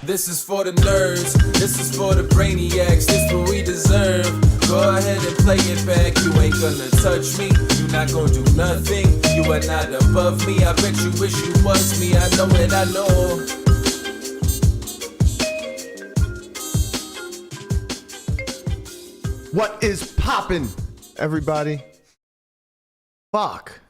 This is for the nerds, this is for the brainiacs, this what we deserve. Go ahead and play it back, you ain't gonna touch me, you not gonna do nothing, you are not above me. I bet you wish you was me, I know it, I know. What is poppin', everybody? Fuck.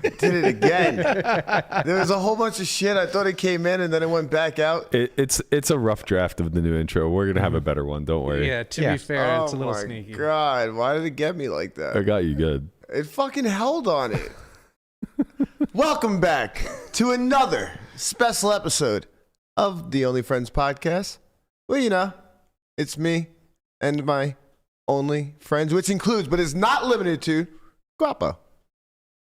Did it again. There was a whole bunch of shit. I thought it came in and then it went back out. It's a rough draft of the new intro. We're gonna have a better one. Don't worry. Yeah, to be fair, it's a little sneaky. Oh my God, why did it get me like that? I got you good. It fucking held on it. Welcome back to another special episode of the Only Friends podcast. Well, you know, it's me and my only friends, which includes, but is not limited to, Guapo.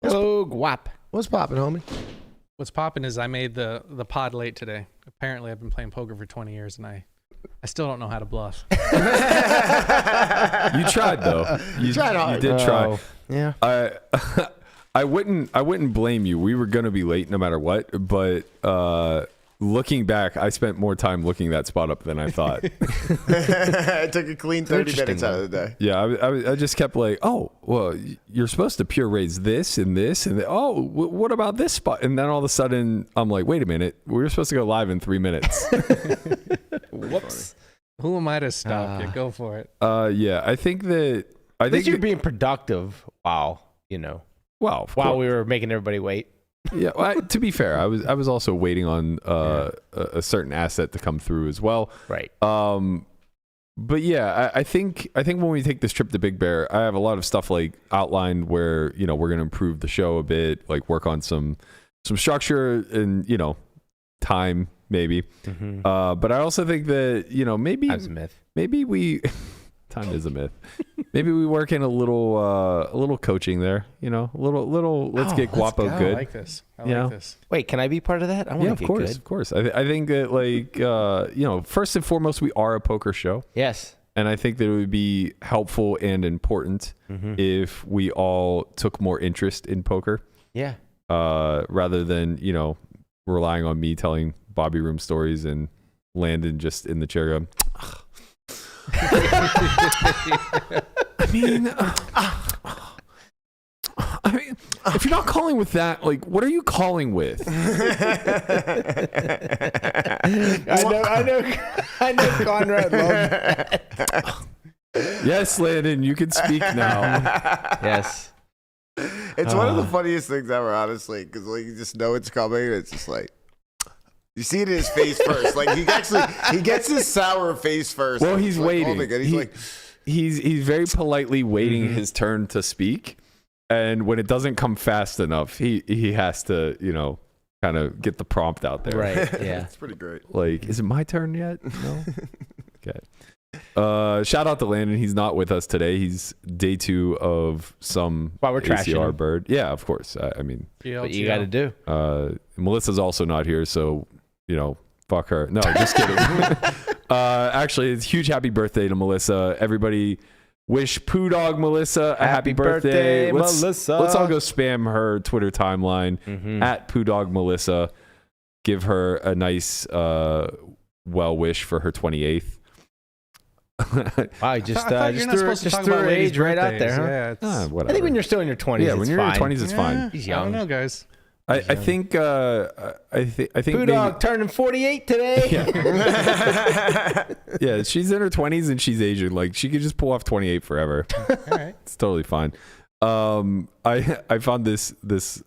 Hello, Guap. What's poppin', homie? What's popping is I made the pod late today. Apparently, I've been playing poker for 20 years, and I still don't know how to bluff. You tried though. You tried hard. You did try. Yeah. I wouldn't blame you. We were gonna be late no matter what. But looking back, I spent more time looking that spot up than I thought. I took a clean 30 minutes out of the day. Yeah, I just kept like, oh, well, you're supposed to pure raise this and this, and oh, what about this spot? And then all of a sudden, I'm like, wait a minute, we were supposed to go live in 3 minutes. Whoops. Who am I to stop you? Go for it. Yeah, I think At least you're being productive. Wow. You know, well, while we were making everybody wait. Yeah, well, to be fair, I was also waiting on a certain asset to come through as well. Right. But yeah, I think when we take this trip to Big Bear, I have a lot of stuff like outlined where, you know, we're gonna improve the show a bit, like work on some structure and, you know, time maybe. Mm-hmm. But I also think that, you know, maybe That's a myth. Maybe we time is a myth. Maybe we work in a little coaching there, you know, a little. Let's get Guapo I good. like this. I You know? like this. Wait, can I be part of that? I want Yeah, to get good. of course. I think that, like, you know, first and foremost, we are a poker show. Yes. And I think that it would be helpful and important if we all took more interest in poker. Yeah. Rather than, you know, relying on me telling Bobby Room stories and Landon just in the chair going, I mean, if you're not calling with that, like, what are you calling with? I know Conrad loves that. Yes, Landon, you can speak now. Yes. It's one of the funniest things ever, honestly, because like you just know it's coming, and it's just like you see it in his face first. Like he gets his sour face first. Well, he's like, waiting. Oh my God, he's like, he's very politely waiting his turn to speak, and when it doesn't come fast enough, he has to, you know, kind of get the prompt out there. Right. Yeah. it's pretty great. Like, is it my turn yet? No. Okay. Shout out to Landon. He's not with us today. He's day 2 of some While we're trashing ACR him. bird. Yeah, of course. I mean, What you got to do. Melissa's also not here, so, you know, fuck her. No, just kidding. Actually, it's a huge happy birthday to Melissa. Everybody wish Poo Dog Melissa a happy birthday. Melissa. Let's all go spam her Twitter timeline at Poo Dog Melissa. Give her a nice well wish for her 28th. Wow, you just I thought you're not supposed to talk threw about her ladies' age right out birthdays. there, huh? Yeah, it's, Whatever. I think when you're still in your 20s, yeah, it's when you're in your fine. 20s, it's fine. He's I don't young. know, guys. I think Poo Dog turning 48 today. Yeah, she's in her 20s and she's Asian. Like, she could just pull off 28 forever. All right. It's totally fine. I found this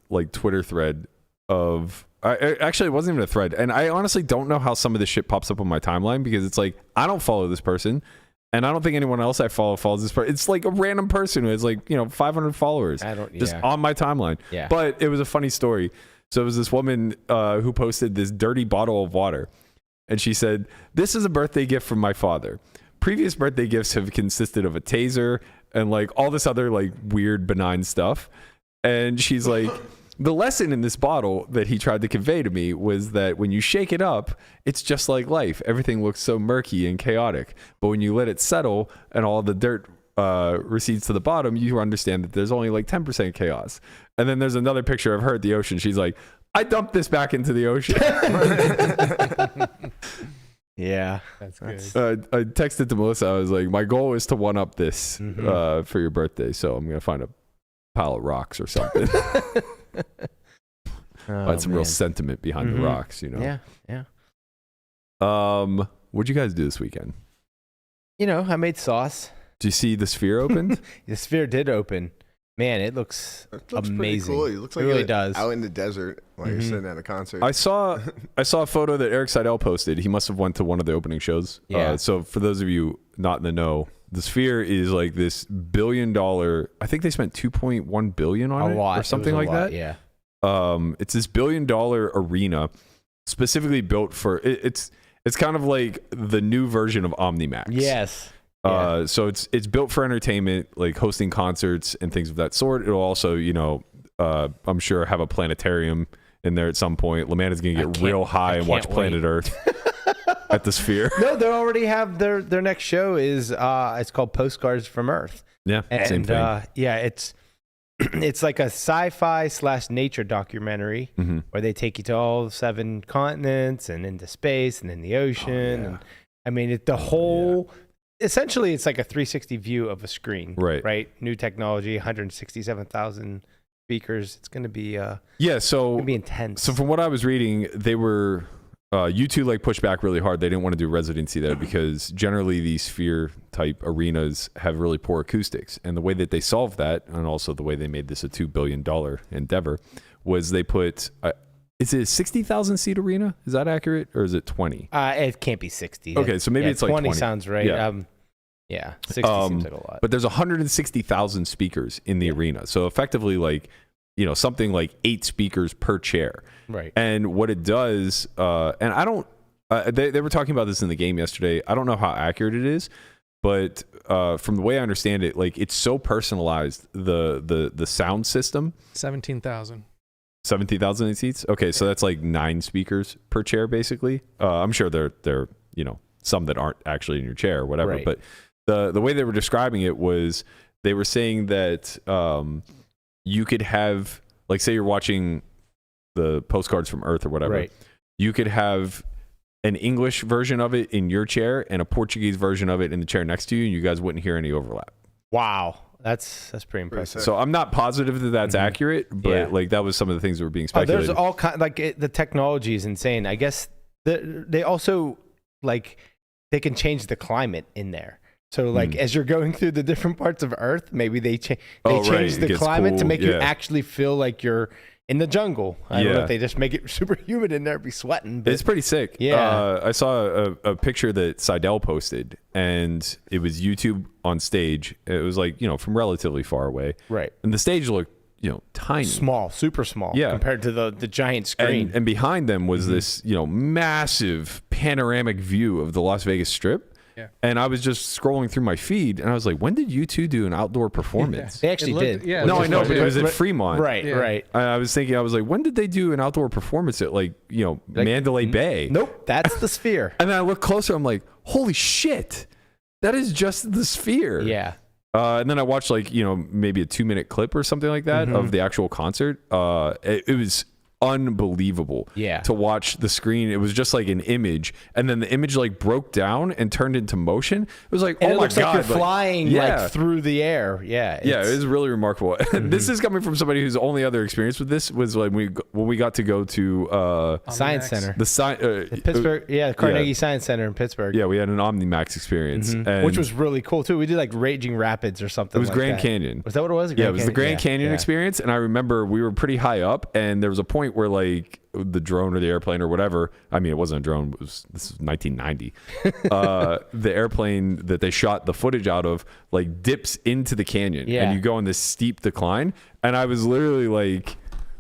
like Twitter thread of actually it wasn't even a thread, and I honestly don't know how some of this shit pops up on my timeline, because it's like I don't follow this person, and I don't think anyone else I follow follows this person. It's like a random person who has, like, you know, 500 followers just on my timeline. Yeah. But it was a funny story. So it was this woman who posted this dirty bottle of water, and she said, "This is a birthday gift from my father. Previous birthday gifts have consisted of a taser and like all this other like weird benign stuff." And she's like, the lesson in this bottle that he tried to convey to me was that when you shake it up, it's just like life. Everything looks so murky and chaotic. But when you let it settle and all the dirt recedes to the bottom, you understand that there's only like 10% chaos. And then there's another picture of her at the ocean. She's like, I dumped this back into the ocean. Yeah. That's good. I texted to Melissa. I was like, my goal is to one up this for your birthday, so I'm gonna find a pile of rocks or something. Find some real sentiment behind the rocks, you know. Yeah. What'd you guys do this weekend? You know, I made sauce. Did you see the Sphere opened? The Sphere did open. Man, it looks Pretty amazing. cool. It looks like It really you're does. out in the desert while you're sitting at a concert. I saw a photo that Eric Seidel posted. He must have went to one of the opening shows. Yeah. So for those of you not in the know, the Sphere is like this $1 billion. I think they spent $2.1 billion on A it lot. or something like that. Yeah. It's this $1 billion arena specifically built for it's kind of like the new version of OmniMax. Yes. So it's built for entertainment, like hosting concerts and things of that sort. It'll also, you know, I'm sure have a planetarium in there at some point. Lamanna's gonna get real high and watch Planet Earth at the Sphere. No, they already have their next show is it's called Postcards from Earth. Yeah, And, same thing. It's like a sci-fi / nature documentary where they take you to all 7 continents and into space and in the ocean. And I mean, essentially it's like a 360 view of a screen. Right. New technology, 167,000 speakers. It's going to be intense. So from what I was reading, they were U2 like pushed back really hard. They didn't want to do residency there because generally these Sphere type arenas have really poor acoustics. And the way that they solved that, and also the way they made this a $2 billion endeavor, was they put is it a 60,000 seat arena? Is that accurate, or is it 20? It can't be 60. Okay, so maybe it's like 20. Sounds right. Yeah. 60 seems like a lot. But there's 160,000 speakers in the arena. So effectively, like, you know, something like 8 speakers per chair. Right. And what it does, and I don't, they were talking about this in the game yesterday. I don't know how accurate it is, but from the way I understand it, like, it's so personalized, the sound system. 17,000. 17,000 seats. Okay, so that's like 9 speakers per chair, basically. I'm sure they're you know, some that aren't actually in your chair or whatever. Right. But the way they were describing it was they were saying that you could have, like, say you're watching the Postcards from Earth or whatever. Right. You could have an English version of it in your chair and a Portuguese version of it in the chair next to you, and you guys wouldn't hear any overlap. Wow. That's pretty impressive. So I'm not positive that that's accurate, but like that was some of the things that were being speculated. There's all kind the technology is insane. I guess they also like they can change the climate in there. So like as you're going through the different parts of Earth, maybe they change the climate to make you actually feel like you're in the jungle. I don't know if they just make it super humid in there, be sweating. But it's pretty sick. Yeah. I saw a picture that Seidel posted, and it was YouTube on stage. It was like, you know, from relatively far away. Right. And the stage looked, you know, tiny. Small, super small compared to the giant screen. And behind them was this, you know, massive panoramic view of the Las Vegas Strip. Yeah. And I was just scrolling through my feed, and I was like, when did U2 do an outdoor performance? They actually did. Yeah. No, I know, but it was at Fremont. Right. I was thinking, I was like, when did they do an outdoor performance at, like, you know, Mandalay Bay? Nope, that's the Sphere. And then I look closer, I'm like, holy shit, that is just the Sphere. Yeah. And then I watched, like, you know, maybe a 2-minute clip or something like that of the actual concert. It was unbelievable to watch the screen. It was just like an image, and then the image like broke down and turned into motion. It was like, And oh it my looks god, like you're flying like through the air. Yeah, it was really remarkable. This is coming from somebody whose only other experience with this was like when we got to go to Science Center, the Pittsburgh, Carnegie Science Center in Pittsburgh. Yeah, we had an OmniMax experience, and which was really cool too. We did like Raging Rapids or something. It was like Grand that. Canyon. Was that what it was? Yeah, it was the Grand Canyon experience, and I remember we were pretty high up, and there was a point where like the drone or the airplane or whatever, I mean, it wasn't a drone, this is 1990, the airplane that they shot the footage out of like dips into the canyon, and you go in this steep decline, and I was literally like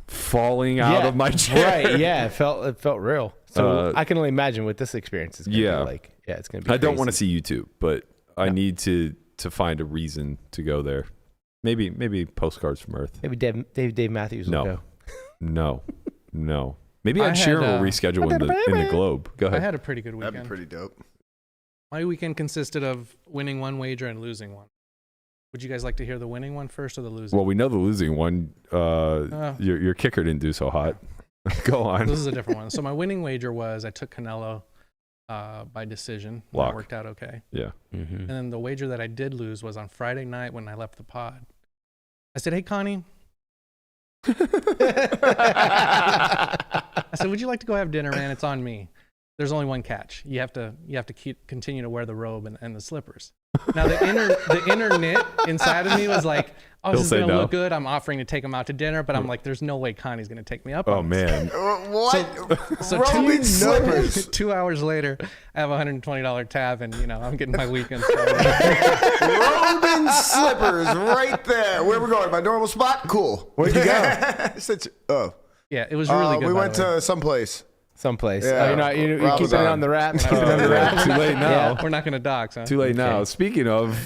falling out of my chair. Right, yeah, it felt real. So I can only imagine what this experience is going to be like. Yeah, it's going to be I don't want to crazy. see YouTube, but I need to find a reason to go there. Maybe Postcards from Earth. Maybe Dave Matthews will go. No. Maybe Ed Sheeran will reschedule in the Globe. Go ahead. I had a pretty good weekend. That'd be pretty dope. My weekend consisted of winning one wager and losing one. Would you guys like to hear the winning one first or the losing? Well, we know the losing one. Your kicker didn't do so hot. Go on. This is a different one. So my winning wager was I took Canelo by decision. Lock. That worked out okay. Yeah. And then the wager that I did lose was on Friday night when I left the pod. I said, "Hey, Connie." I said, "Would you like to go have dinner, man? It's on me. There's only one catch. You have to continue to wear the robe and the slippers." Now the inner knit inside of me was like, "Oh, this is gonna look good. I'm offering to take him out to dinner," but I'm like, "There's no way Connie's gonna take me up." Oh on this. man. What? So Robin slippers. 2 hours later, I have a $120 tab, and I'm getting my weekend started. Robin slippers right there. Where we're going? My normal spot? Cool. Where'd you go? Yeah, it was really good. We by went the way. to someplace. Someplace. Yeah. You're Robin's keeping it on. on the wraps. Too late now. Yeah. We're not gonna dox, huh? Too late now. Speaking of,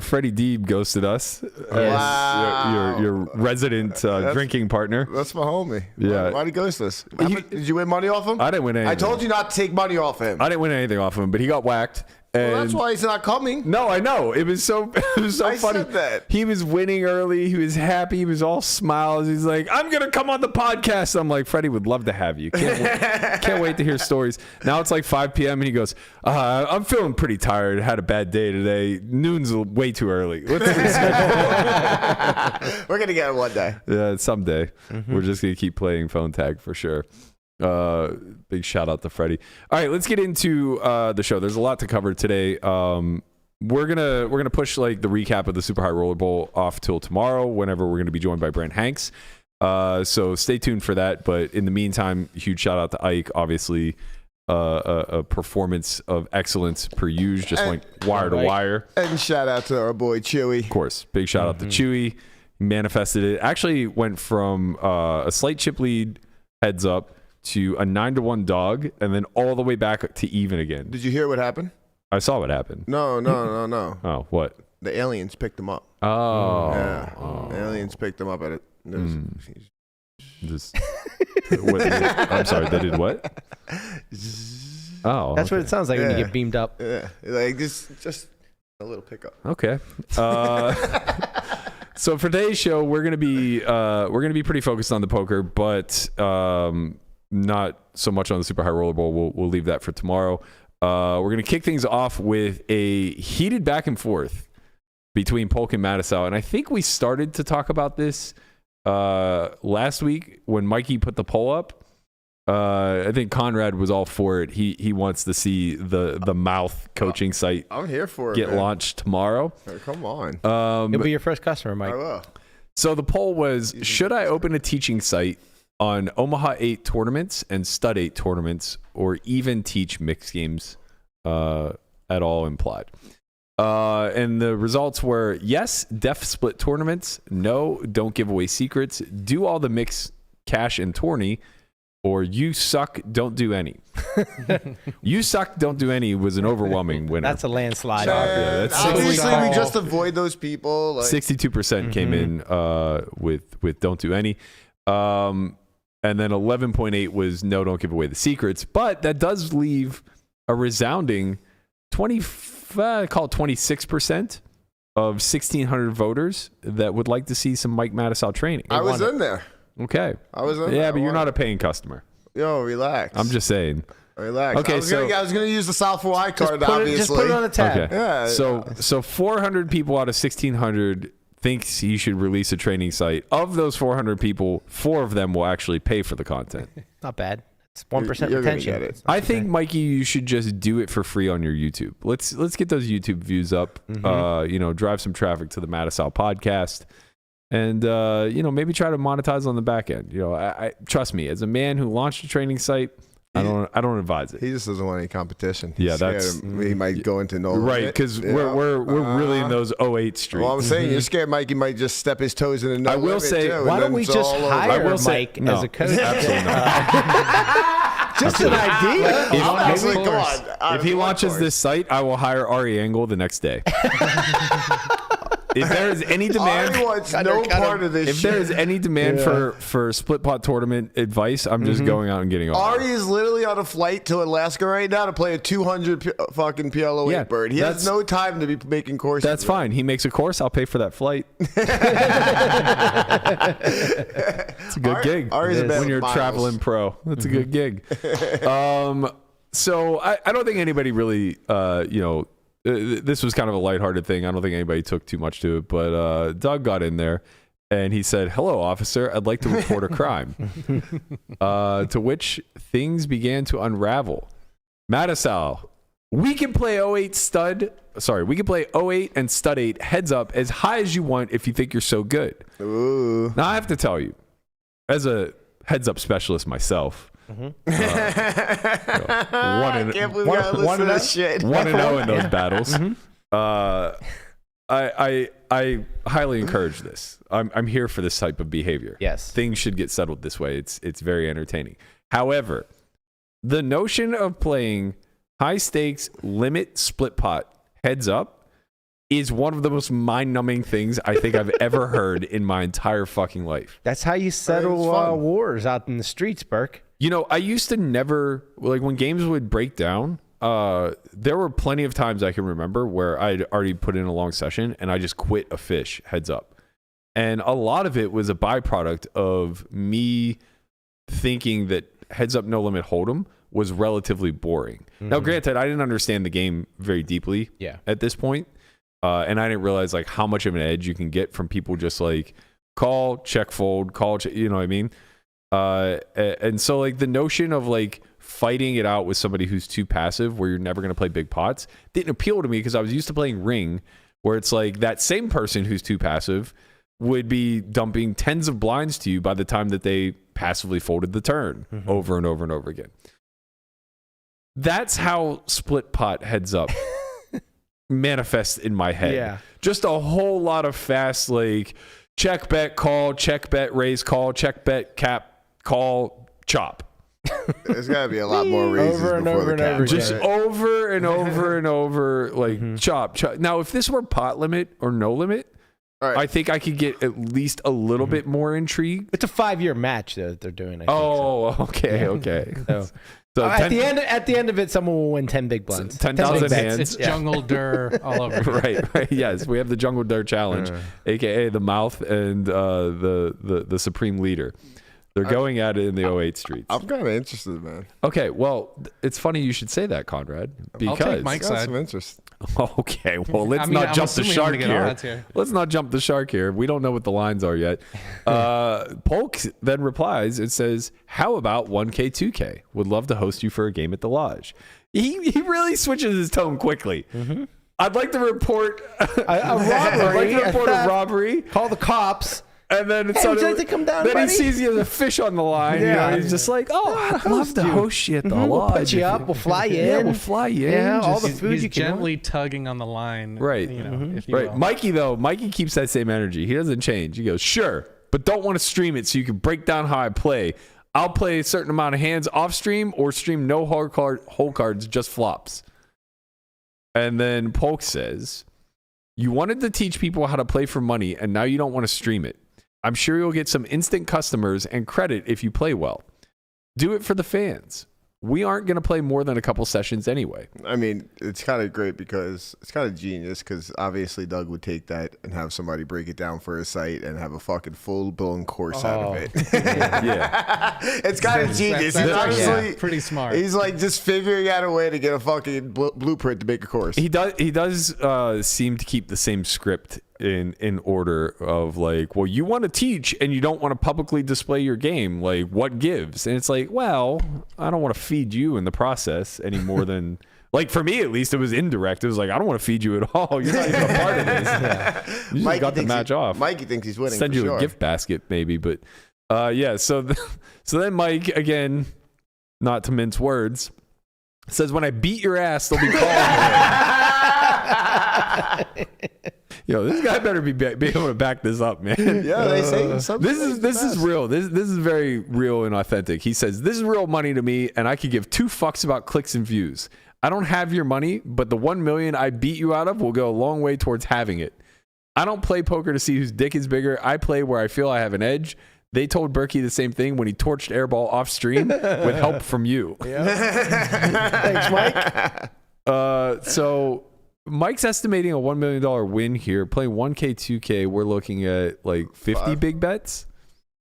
Freddie Deeb ghosted us. Wow. Your resident drinking partner. That's my homie. Yeah. Why'd he ghost this? Did you win money off him? I didn't win anything. I told you not to take money off him. I didn't win anything off him, but he got whacked. And Well, that's why he's not coming. No, I know. It was so I funny. said that. He was winning early. He was happy. He was all smiles. He's like, "I'm gonna come on the podcast." I'm like, "Freddie would love to have you. Can't wait to hear stories." Now it's like 5 p.m. and he goes, "I'm feeling pretty tired. Had a bad day today. Noon's way too early. Let's reschedule." We're gonna get it one day. Yeah, someday. We're just gonna keep playing phone tag for sure. Big shout out to Freddie. All right, let's get into the show. There's a lot to cover today. We're gonna push like the recap of the Super High Roller Bowl off till tomorrow, whenever we're gonna be joined by Brent Hanks. So stay tuned for that. But in the meantime, huge shout out to Ike. Obviously, a performance of excellence per usual, just went wire to wire. And shout out to our boy Chewy. Of course, big shout out to Chewy. Manifested it. Actually went from a slight chip lead, heads up, to a 9-1 dog, and then all the way back to even again. Did you hear what happened? I saw what happened. No. Oh, what? The aliens picked him up. Oh, Yeah. The aliens picked him up at it. Just. I'm sorry. They did what? Oh, That's what okay. it sounds like when you get beamed up. Yeah, like just a little pickup. Okay. So for today's show, we're gonna be pretty focused on the poker, but not so much on the Super High Roller Bowl. We'll leave that for tomorrow. We're gonna kick things off with a heated back and forth between Polk and Matusow, and I think we started to talk about this last week when Mikey put the poll up. I think Conrad was all for it. He wants to see the mouth coaching site I'm here for it. get man. launched tomorrow. Come on. You'll be your first customer, Mike. I will. So the poll was, should I open a teaching site on Omaha 8 tournaments and Stud 8 tournaments, or even teach mixed games at all implied? And the results were, yes, def split tournaments. No, don't give away secrets. Do all the mixed cash and tourney. Or you suck, don't do any. You suck, don't do any was an overwhelming winner. That's a landslide. Yeah, that's Obviously, we just avoid those people. Like, 62% came in with don't do any. And then 11.8 was no, don't give away the secrets. But that does leave a resounding 26% of 1,600 voters that would like to see some Mike Matusow training. I was in there. Okay. I was in there. Yeah, but you're not a paying customer. Yo, relax. I'm just saying. Relax. Okay, I was gonna use the S4Y card, obviously. Just put it on the tab. Okay. Yeah. So 400 people out of 1,600 thinks he should release a training site. Of those 400 people, 4 of them will actually pay for the content. Not bad. It's 1% You're gonna retention. get it. I think, Mikey, you should just do it for free on your YouTube. Let's get those YouTube views up. Drive some traffic to the Matusow podcast, and maybe try to monetize on the back end. I trust me, as a man who launched a training site, I don't advise it. He just doesn't want any competition. Yeah, He's that's scared he might go into no Right, limit. because Yeah. we're really in those 08 streets. Well, I'm saying you're scared Mikey might just step his toes in. I will say, Why don't we just hire Mike as a coach? Absolutely not. Just an idea. Obviously, Of come course. on. If he launches this site, I will hire Ari Angle the next day. If there is any demand, Ari wants no part of this if shit. there is any demand for split pot tournament advice, I'm just going out and getting on. Ari is literally on a flight to Alaska right now to play a 200 fucking PLO Yeah, bird. He has no time to be making courses. That's fine. He makes a course. I'll pay for that flight. It's a good gig Ari's a bad when you're miles. traveling pro. That's a good gig. So I don't think anybody really, this was kind of a lighthearted thing. I don't think anybody took too much to it, but Doug got in there and he said, "Hello, officer. I'd like to report a crime." To which things began to unravel. Matusow, we can play 08 and stud 8 heads up as high as you want if you think you're so good. Ooh. Now I have to tell you, as a heads up specialist myself, 1-0 in those battles. I highly encourage this. I'm here for this type of behavior. Yes. Things should get settled this way. It's very entertaining. However, the notion of playing high stakes limit split pot heads up is one of the most mind-numbing things I think I've ever heard in my entire fucking life. That's how you settle wars out in the streets, Burke. You know, I used to never, like when games would break down, there were plenty of times I can remember where I'd already put in a long session and I just quit a fish heads up. And a lot of it was a byproduct of me thinking that heads up no limit hold'em was relatively boring. Now, granted, I didn't understand the game very deeply at this point. And I didn't realize like how much of an edge you can get from people just like call, check, fold, you know what I mean? And so like the notion of like fighting it out with somebody who's too passive where you're never going to play big pots didn't appeal to me because I was used to playing ring where it's like that same person who's too passive would be dumping tens of blinds to you by the time that they passively folded the turn over and over and over again. That's how split pot heads up manifests in my head. Yeah. Just a whole lot of fast like check bet call, check bet raise call, check bet cap call, chop. There's got to be a lot more raises Over and before over the and cap. over again. Just over and over and over, like chop. Now, if this were pot limit or no limit, All right. I think I could get at least a little bit more intrigued. It's a 5-year match that they're doing. I think, Okay. So at the end of it, someone will win 10 big blinds. 10,000 big bets. hands. It's Jungle Dur all over. right. Yes, we have the Jungle Dare Challenge, aka the Mouth and the Supreme Leader. They're going at it in the 08 streets. I'm kind of interested, man. Okay, well, it's funny you should say that, Conrad, because I'll take Mike's Got side. some interest. Okay, well, let's I'm not jump the assuming I'm shark gonna get odds here. Let's not jump the shark here. We don't know what the lines are yet. Polk then replies and says, "How about 1K, 2K? Would love to host you for a game at the lodge." He really switches his tone quickly. I'd like to report A robbery. I'd like to report a theft. robbery. Call the cops. And then Hey, would you like to come down, then buddy? he sees you as a fish on the line. Yeah. You know, he's just like, "Oh, I'd love to host you at the We'll lodge. put you up. We'll fly you in. Yeah, we'll fly you in. Yeah, all the Just- food He's you can gently tugging on the line. Right. You know, if you Right. will. Mikey keeps that same energy. He doesn't change. He goes, "Sure, but don't want to stream it so you can break down how I play. I'll play a certain amount of hands off stream or stream no hole cards, just flops." And then Polk says, "You wanted to teach people how to play for money and now you don't want to stream it. I'm sure you'll get some instant customers and credit if you play well. Do it for the fans. We aren't going to play more than a couple sessions anyway." I mean, it's kind of great because it's kind of genius because obviously Doug would take that and have somebody break it down for his site and have a fucking full-blown course out of it. Yeah. It's kind of genius. That's He's honestly pretty smart. He's like just figuring out a way to get a fucking blueprint to make a course. He does seem to keep the same script in order of like, well, you want to teach and you don't want to publicly display your game. Like, what gives? And it's like, well, I don't want to feed you in the process any more than like for me at least it was indirect. It was like, I don't want to feed you at all. You're not even a part of this. You just got the match off. Mikey thinks he's winning. Send for you sure. a gift basket maybe, but yeah. So then Mike again, not to mince words, says, "When I beat your ass, they'll be calling me." Yo, this guy better be able to back this up, man. Yeah, they say something. This is real. This is very real and authentic. He says, "This is real money to me, and I could give 2 fucks about clicks and views. I don't have your money, but the 1 million I beat you out of will go a long way towards having it. I don't play poker to see whose dick is bigger. I play where I feel I have an edge." They told Berkey the same thing when he torched Airball off stream with help from you. Thanks, Mike. So Mike's estimating a $1 million win here. Playing 1K, 2K, we're looking at like 50 5. big bets.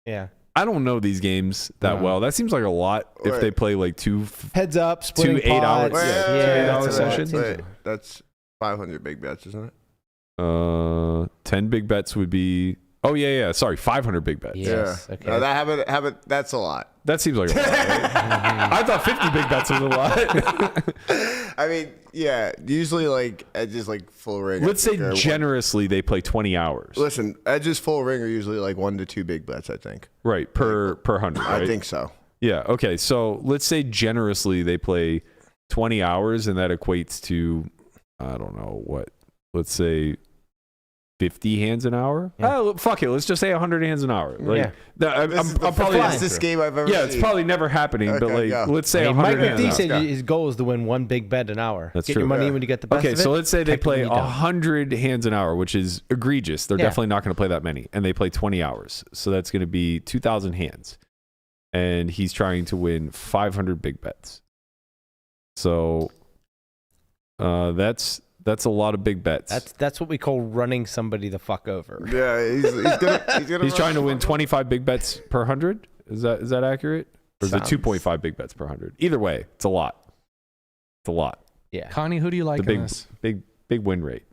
Yeah. I don't know these games that well. That seems like a lot if they play like two Heads up, splitting 8 hours. pods. Yeah, 2 8-hour sessions. Wait, that's 500 big bets, isn't it? 10 big bets would be. Oh yeah. Sorry, 500 big bets. Yes. Yeah. Okay. No, that that's a lot. That seems like a lot. Right? I thought 50 big bets was a lot. I mean, yeah. Usually, like edges, like full ring. Let's say generously they play 20 hours. Listen, edges full ring are usually like 1 to 2 big bets. I think. Right per 100. Right? I think so. Yeah. Okay. So let's say generously they play 20 hours, and that equates to I don't know what. Let's say 50 hands an hour. Yeah. Oh, fuck it. Let's just say 100 hands an hour. Like, I'm probably fastest game I've ever. Yeah, it's probably never happening. Okay, but like, go. let's say I mean, 100 Mike hands McD an hour. said his goal is to win 1 big bet an hour. That's Get true. your money Yeah. when you get the best Okay, of it. so let's say they Take it play when you don't. 100 hands an hour, which is egregious. They're Yeah. definitely not going to play that many, and they play 20 hours. So that's going to be 2,000 hands, and he's trying to win 500 big bets. So that's a lot of big bets. That's what we call running somebody the fuck over. Yeah, He's trying to win 25 big bets per 100. Is that accurate? Or is it 2.5 big bets per 100? Either way, it's a lot. It's a lot. Yeah. Connie, who do you like The in this? big win rate.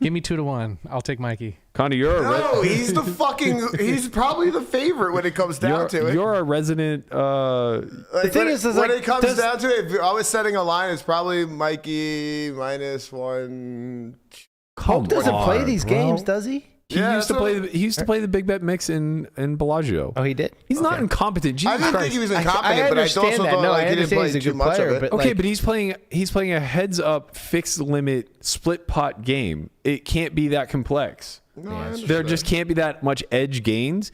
Give me 2-1. I'll take Mikey. Connie, you're No, he's he's probably the favorite when it comes down to it. You're a resident. Like, The thing is when like, it comes down to it, if I was setting a line, it's probably Mikey -1. Polk doesn't play on, these bro. games, does he? He used to play the big bet mix in Bellagio. Oh, he did? He's not incompetent. Jesus I didn't Christ. think he was I incompetent, but I also understand that. thought No, like I he didn't understand play he's a too good much player, of it. but Okay, like, but he's playing a heads up fixed limit split pot game. It can't be that complex. No, I There understand. just can't be that much edge gains.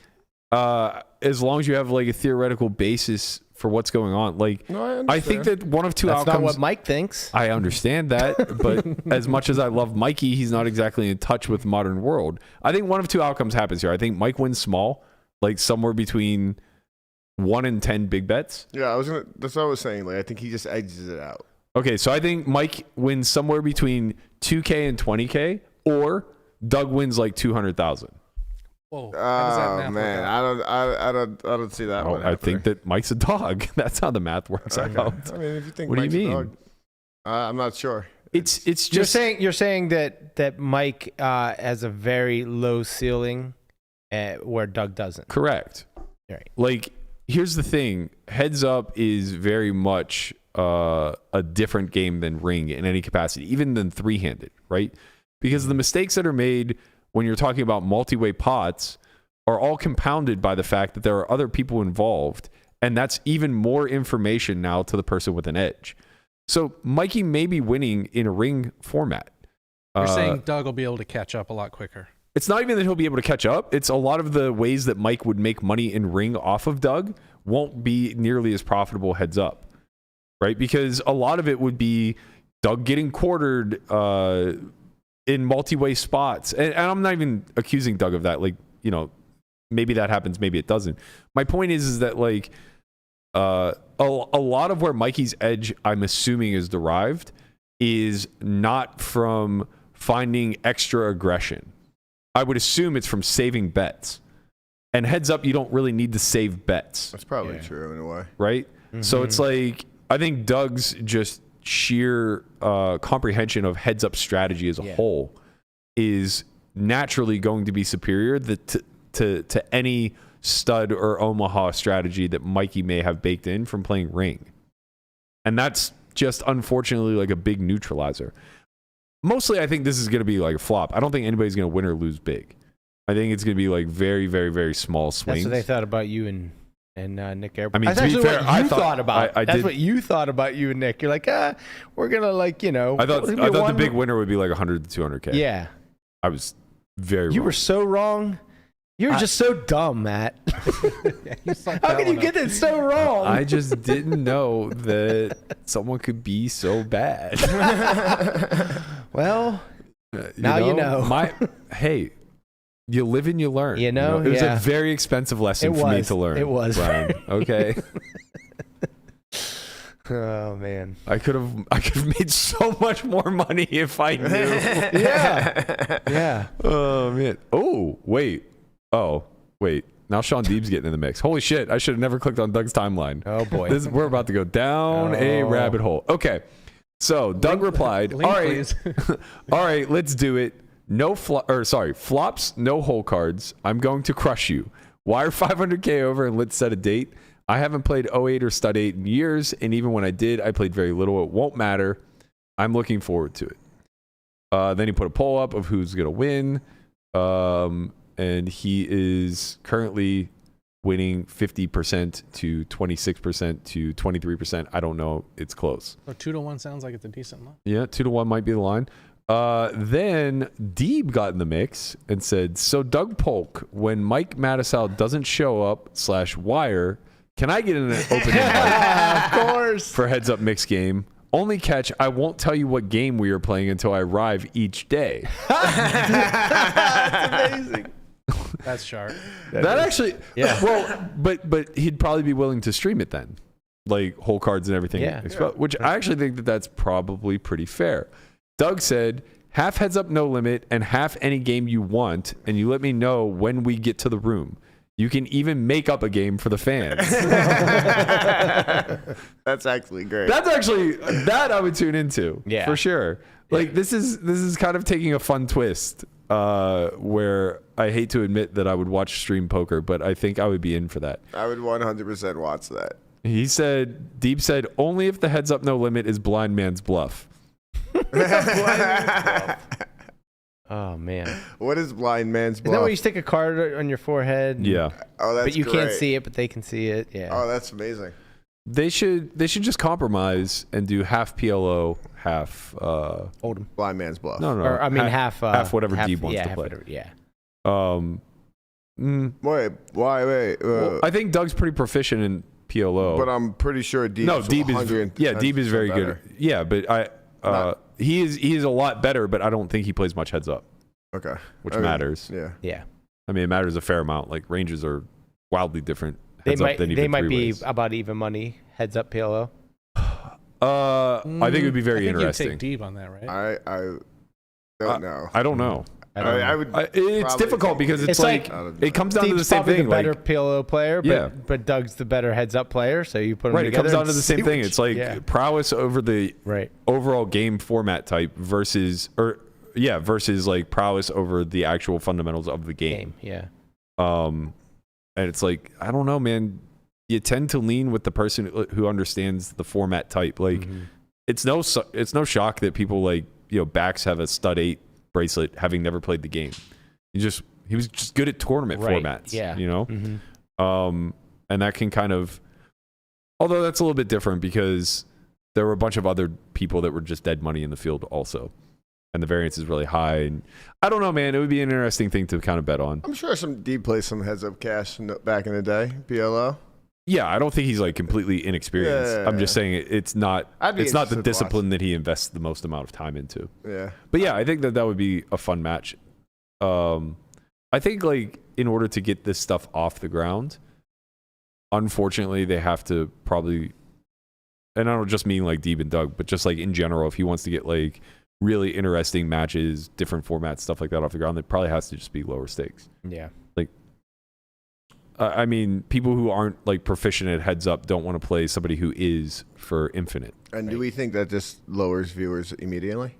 As long as you have like a theoretical basis for what's going on. Like, No, I I think understand. that one of two that's outcomes. not what Mike thinks. I understand that, but as much as I love Mikey, he's not exactly in touch with the modern world. I think one of two outcomes happens here. I think Mike wins small, like somewhere between 1 and 10 big bets. Yeah, that's what I was saying. Like, I think he just edges it out. Okay, so I think Mike wins somewhere between 2K and 20K, or Doug wins like 200,000. Whoa. How does that Oh math man, work out? I don't see that one. I think that Mike's a dog. That's how the math works Okay. out. I mean, if you think What do you Mike's a mean? dog, I'm not sure. It's You're just saying that Mike has a very low ceiling, where Doug doesn't. correct. Right. Like, here's the thing: heads up is very much a different game than ring in any capacity, even than three-handed, right? Because the mistakes that are made when you're talking about multi-way pots are all compounded by the fact that there are other people involved, and that's even more information now to the person with an edge. So Mikey may be winning in a ring format. You're saying Doug will be able to catch up a lot quicker. It's not even that he'll be able to catch up. It's a lot of the ways that Mike would make money in ring off of Doug won't be nearly as profitable heads up, right? Because a lot of it would be Doug getting quartered in multi-way spots. And I'm not even accusing Doug of that. Like, you know, maybe that happens, maybe it doesn't. My point is that like a lot of where Mikey's edge, I'm assuming, is derived is not from finding extra aggression. I would assume it's from saving bets. And heads up, you don't really need to save bets, That's probably true in a way. right? So it's like, I think Doug's just sheer comprehension of heads up strategy as a whole is naturally going to be superior to any stud or Omaha strategy that Mikey may have baked in from playing ring. And that's just unfortunately like a big neutralizer. Mostly I think this is going to be like a flop. I don't think anybody's going to win or lose big. I think it's going to be like very, very, very small swings. That's what they thought about you and Nick Airborne. I mean, That's to be actually fair, what I you thought- thought about. I That's did- what you thought about you and Nick. You're like, we're gonna like, you know. I thought it's gonna be the one- big winner would be like 100 to 200K. Yeah, I was very you wrong. were so wrong. You're just so dumb, Matt. How can you get that so wrong? I just didn't know that someone could be so bad. Well, now you know. Hey, you live and you learn. You know, it was yeah. a very expensive lesson It for me was. to learn. It was. Brian. Okay. Oh man. I could have made so much more money if I knew. Yeah. Oh man. Oh wait. Now Sean Deeb's getting in the mix. Holy shit! I should have never clicked on Doug's timeline. Oh boy. We're about to go down a rabbit hole. Okay. So Doug replied, link, "All right, please." all right, let's do it. Flops, no hole cards. I'm going to crush you. Wire 500k over and let's set a date. I haven't played 08 or Stud 8 in years, and even when I did, I played very little. It won't matter. I'm looking forward to it." Then he put a poll up of who's going to win, and he is currently winning 50% to 26% to 23%. I don't know. It's close. So 2-1 sounds like it's a decent line. Yeah, 2-1 might be the line. Then Deeb got in the mix and said, "So Doug Polk, when Mike Matusow doesn't show up /wire, can I get in an open invite Of course. for heads up mix game? Only catch, I won't tell you what game we are playing until I arrive each day." That's amazing. That's sharp. That actually, Yeah. well, but he'd probably be willing to stream it then, like whole cards and everything. Yeah. Which I actually think that's probably pretty fair. Doug said, "Half heads up, no limit, and half any game you want, and you let me know when we get to the room. You can even make up a game for the fans." That's actually great. That I would tune into. Yeah. For sure. Like this is kind of taking a fun twist, where I hate to admit that I would watch stream poker, but I think I would be in for that. I would 100% watch that. He said, Deeb said, "Only if the heads up no limit is blind man's bluff." Oh man. What is blind man's Isn't that bluff? where you stick a card on your forehead? Yeah. Oh, that's But you can't great. see it, but they can see it. Yeah. Oh, that's amazing. They should just compromise and do half PLO, half Hold 'em. Blind man's bluff. no. Or I mean half whatever Deeb wants to play. Whatever, yeah. Wait, why? Well, I think Doug's pretty proficient in PLO. but I'm pretty sure Deeb Deeb is very good. Yeah, but he is a lot better, but I don't think he plays much heads up, Okay. which matters. Yeah. Yeah. I mean, it matters a fair amount. Like ranges are wildly different. They Heads up than even might be three-ways. about even money. Heads up PLO. I think it would be very I think interesting. You'd take Deeb on that, right? I don't know. I don't know. I would. It's probably difficult because it's like it comes down to the Deeb's same probably thing. the better Like, PLO player, but, Yeah. but Doug's the better heads up player. So you put them right, it together. comes down to and the same see thing. which- It's like yeah. prowess over the Right. overall game format type versus like prowess over the actual fundamentals of the game. Yeah. And it's like, I don't know, man. You tend to lean with the person who understands the format type. Like, it's no shock that people like, Bax have a stud 8 bracelet having never played the game. He was just good at tournament Right. formats. Yeah. And that can kind of, although that's a little bit different because there were a bunch of other people that were just dead money in the field also. And the variance is really high. And I don't know, man. It would be an interesting thing to kind of bet on. I'm sure some Deeb plays some heads up cash back in the day. PLO. Yeah, I don't think he's like completely inexperienced. Yeah. I'm just saying it's not I'd be the interested to discipline that he invests the most amount of time into. Yeah. But yeah, I think that would be a fun match. I think like in order to get this stuff off the ground, unfortunately they have to probably, and I don't just mean like Deeb and Doug, but just like in general, if he wants to get like really interesting matches, different formats, stuff like that off the ground, it probably has to just be lower stakes. Yeah. I mean, people who aren't like proficient at heads up don't want to play somebody who is for infinite. And do we think that this lowers viewers immediately?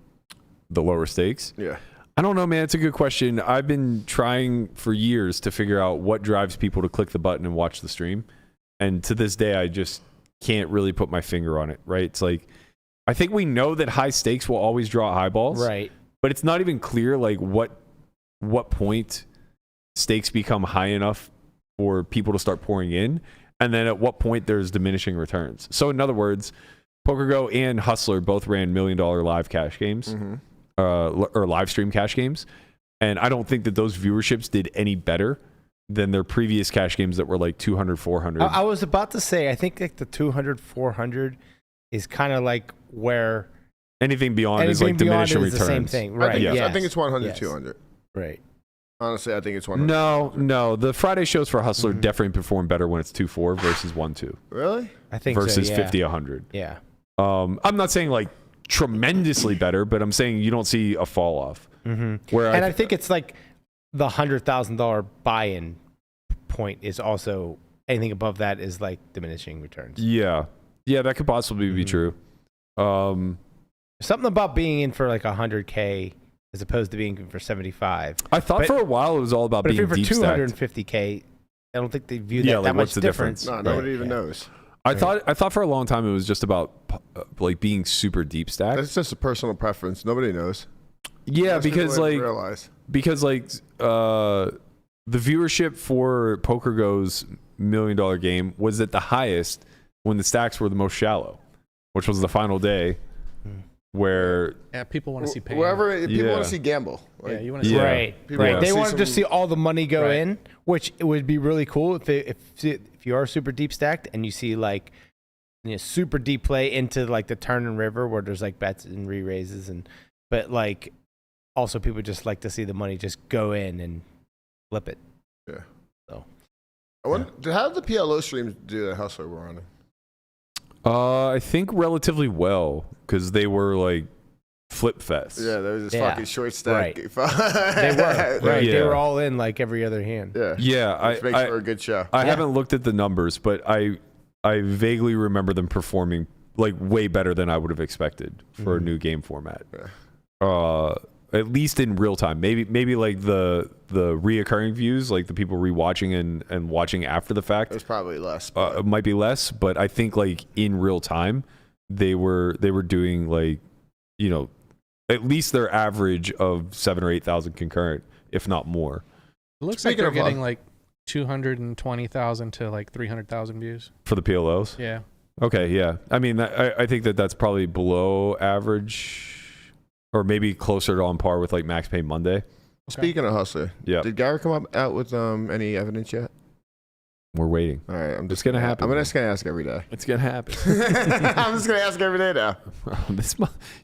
The lower stakes? Yeah. I don't know, man. It's a good question. I've been trying for years to figure out what drives people to click the button and watch the stream. And to this day, I just can't really put my finger on it, right? It's like, I think we know that high stakes will always draw eyeballs. Right. But it's not even clear like what point stakes become high enough for people to start pouring in, and then at what point there's diminishing returns. So in other words, PokerGo and Hustler both ran $1 million live cash games, or live stream cash games, and I don't think that those viewerships did any better than their previous cash games that were like 200, 400. I was about to say, I think like the 200, 400 is kind of like where anything beyond is anything like beyond diminishing is returns. the same thing, right? I think, Yes. I think it's 100, Yes. 200. Right. Honestly, I think it's 100. No. The Friday shows for Hustler definitely perform better when it's 2-4 versus 1-2. Really? I think versus so, yeah. 50-100. Yeah. I'm not saying like tremendously better, but I'm saying you don't see a fall off. Where And I think it's like the $100,000 buy-in point is also anything above that is like diminishing returns. Yeah, that could possibly be true. Something about being in for like $100K as opposed to being in for 75. I thought for a while it was all about But if being you're for deep stacked. $250K, I don't think they view Yeah, that like, much what's the difference. difference? No, nobody even knows. I thought for a long time it was just about like being super deep stacked. That's just a personal preference. Nobody knows. Yeah, Most people because don't like realize. The viewership for Poker Go's $1 million game was at the highest when the stacks were the most shallow, which was the final day where Yeah, people want to see pain. Wherever people Yeah. want to see gamble. Yeah, Like, you want to see Yeah. Right. People Right. wanna They see want to just some- see all the money go Right. in, which it would be really cool if you are super deep stacked and you see like super deep play into like the turn and river where there's like bets and re-raises but like also people just like to see the money just go in and flip it. Yeah. So I wonder, how did the PLO streams do that Hustler were running? I think relatively well because they were like flip fests. Yeah, there was this Yeah. fucking short stack. Right. They were. Right. Yeah. They were all in like every other hand. Yeah. Yeah, Which makes for a good show. I haven't looked at the numbers, but I vaguely remember them performing like way better than I would have expected for a new game format. Yeah. At least in real time. Maybe like the reoccurring views, like the people rewatching and watching after the fact. It was probably less. It might be less, but I think like in real time, they were doing like, at least their average of 7,000 or 8,000 concurrent, if not more. It looks Speaking like they're of getting like 220,000 to like 300,000 views. For the PLOs? Yeah. Okay, yeah. I mean, I think that's probably below average or maybe closer to on par with like Max Pay Monday. Speaking of Hustler, Yeah. did Gary come out with any evidence yet? We're waiting. All right, I'm It's gonna happen. I'm just gonna ask every day. It's going to happen. I'm just gonna ask every day now.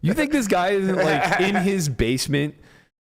You think this guy isn't like in his basement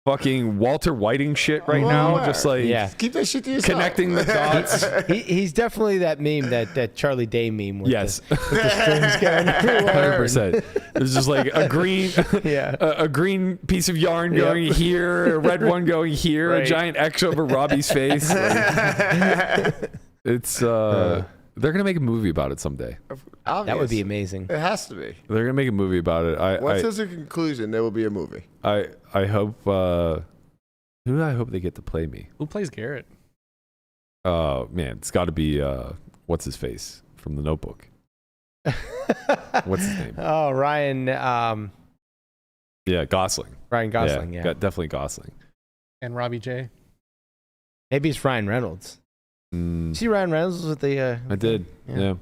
fucking Walter Whiting shit right now? Well, Just like Yeah. Keep that shit to yourself. connecting the dots. He's definitely that meme, that Charlie Day meme. With Yes. the strings going everywhere. 100%. There's just like a green, Yeah. a green piece of yarn going here, a red one going here, a Right. giant X over Robbie's face. Like, it's they're gonna make a movie about it someday. Obvious. That would be amazing. It has to be. They're gonna make a movie about it. Once there's a conclusion, there will be a movie. I hope. Who do I hope they get to play me? Who plays Garrett? Man, it's got to be what's his face from The Notebook. What's his name? Oh, Ryan. Yeah, Gosling. Ryan Gosling. Yeah. Definitely Gosling. And Robbie J. Maybe it's Ryan Reynolds. See Ryan Reynolds with the. I did. Yeah.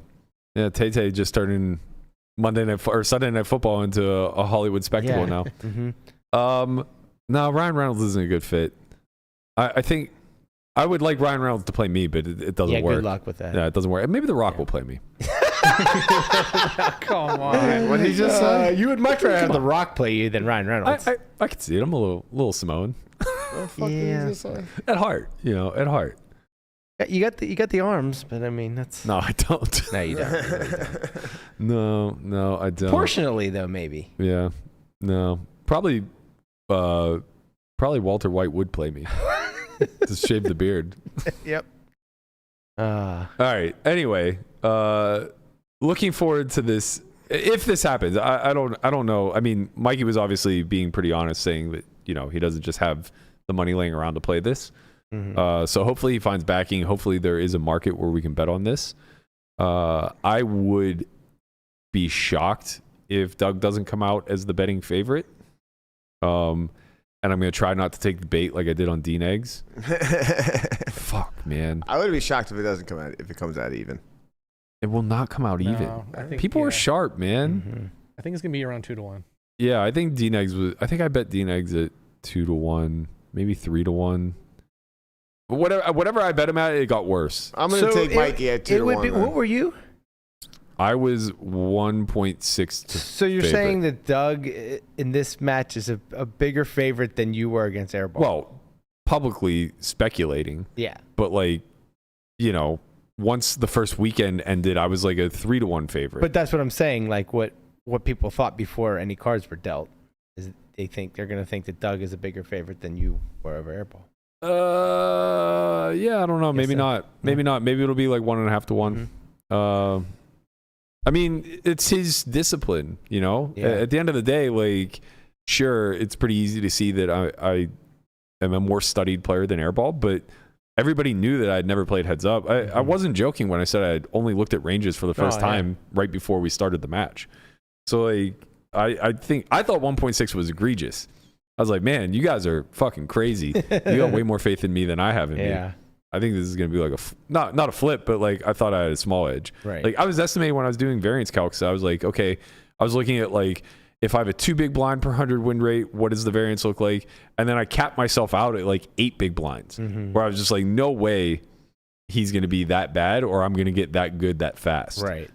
Tay just turning Sunday Night Football into a Hollywood spectacle now. Mm-hmm. No, Ryan Reynolds isn't a good fit. I think I would like Ryan Reynolds to play me, but it doesn't work. Good luck with that. Yeah, it doesn't work. Maybe The Rock will play me. Come on. What did he just say? You would much rather have The Rock play you than Ryan Reynolds. I could see it. I'm a little Samoan What the fuck did he Yeah. just say? at heart. At heart. You got the arms, but I mean that's. No, I don't. No, you don't. No, I don't. Proportionally, though, maybe. Yeah. No. Probably Walter White would play me. Just shave the beard. Yep. All right. Anyway, looking forward to this. If this happens, I don't know. I mean, Mikey was obviously being pretty honest, saying that he doesn't just have the money laying around to play this. Mm-hmm. So hopefully he finds backing. Hopefully there is a market where we can bet on this. I would be shocked if Doug doesn't come out as the betting favorite. And I'm going to try not to take the bait like I did on Dean Eggs. Fuck, man. I would be shocked if it doesn't come out. If it comes out even. It will not come out even. I think, People are sharp, man. Mm-hmm. I think it's gonna be around 2-1. Yeah, I think Dean Eggs was. I think I bet Dean Eggs at 2-1, maybe 3-1. But whatever I bet him at, it got worse. I'm going to take Mikey at 2-1. What were you? I was 1.6 to So you're favorite. saying that Doug in this match is a bigger favorite than you were against Airball? Well, publicly speculating. Yeah. But like, you know, once the first weekend ended, I was like a 3-1 favorite. But that's what I'm saying. Like what people thought before any cards were dealt is they're going to think that Doug is a bigger favorite than you were over Airball. Yeah, I don't know. Maybe not. Maybe not. Maybe it'll be like 1.5 to 1. Mm-hmm. I mean, it's his discipline, you know? Yeah. At the end of the day, like, sure, it's pretty easy to see that I am a more studied player than Airball, but everybody knew that I'd never played heads up. I wasn't joking when I said I'd only looked at ranges for the first time right before we started the match. So, like, I thought 1.6 was egregious. I was like, man, you guys are fucking crazy. You got way more faith in me than I have in me. I think this is going to be like not a flip, but like I thought I had a small edge. Right. Like I was estimating when I was doing variance calcs, I was like, okay, I was looking at like, if I have a 2 big blind per 100 win rate, what does the variance look like? And then I capped myself out at like 8 big blinds, where I was just like, no way he's going to be that bad or I'm going to get that good that fast. Right.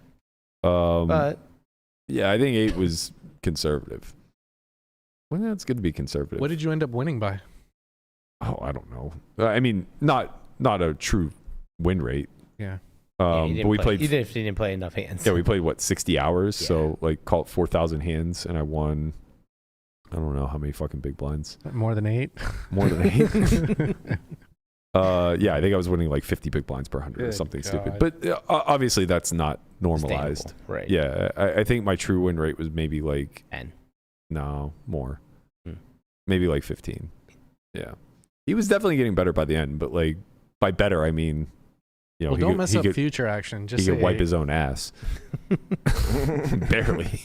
But yeah, I think 8 was conservative. Well, that's good to be conservative. What did you end up winning by? Oh, I don't know. I mean, not a true win rate. Yeah. But we played. Even if you didn't play enough hands. Yeah, we played 60 hours. Yeah. So like, call it 4,000 hands, and I won. I don't know how many fucking big blinds. More than 8. More than 8. Yeah, I think I was winning like 50 big blinds per 100 or something stupid. But obviously, that's not normalized. Sustainable. Right. Yeah, I think my true win rate was maybe like 10. No, more. Maybe like 15. Yeah. He was definitely getting better by the end, but like by better I mean, you know, well, don't mess up future action. Just he could wipe his own ass. Barely.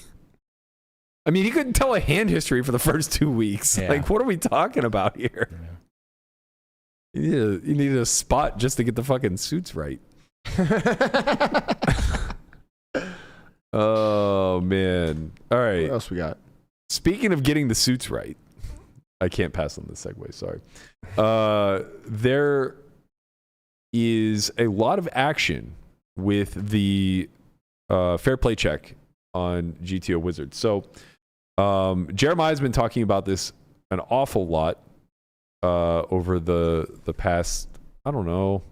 I mean, he couldn't tell a hand history for the first 2 weeks. Yeah. Like, what are we talking about here? You needed a spot just to get the fucking suits right. Oh man. All right. What else we got? Speaking of getting the suits right, I can't pass on this segue, sorry. There is a lot of action with the fair play check on GTO Wizard. So Jeremiah's been talking about this an awful lot over the past, I don't know.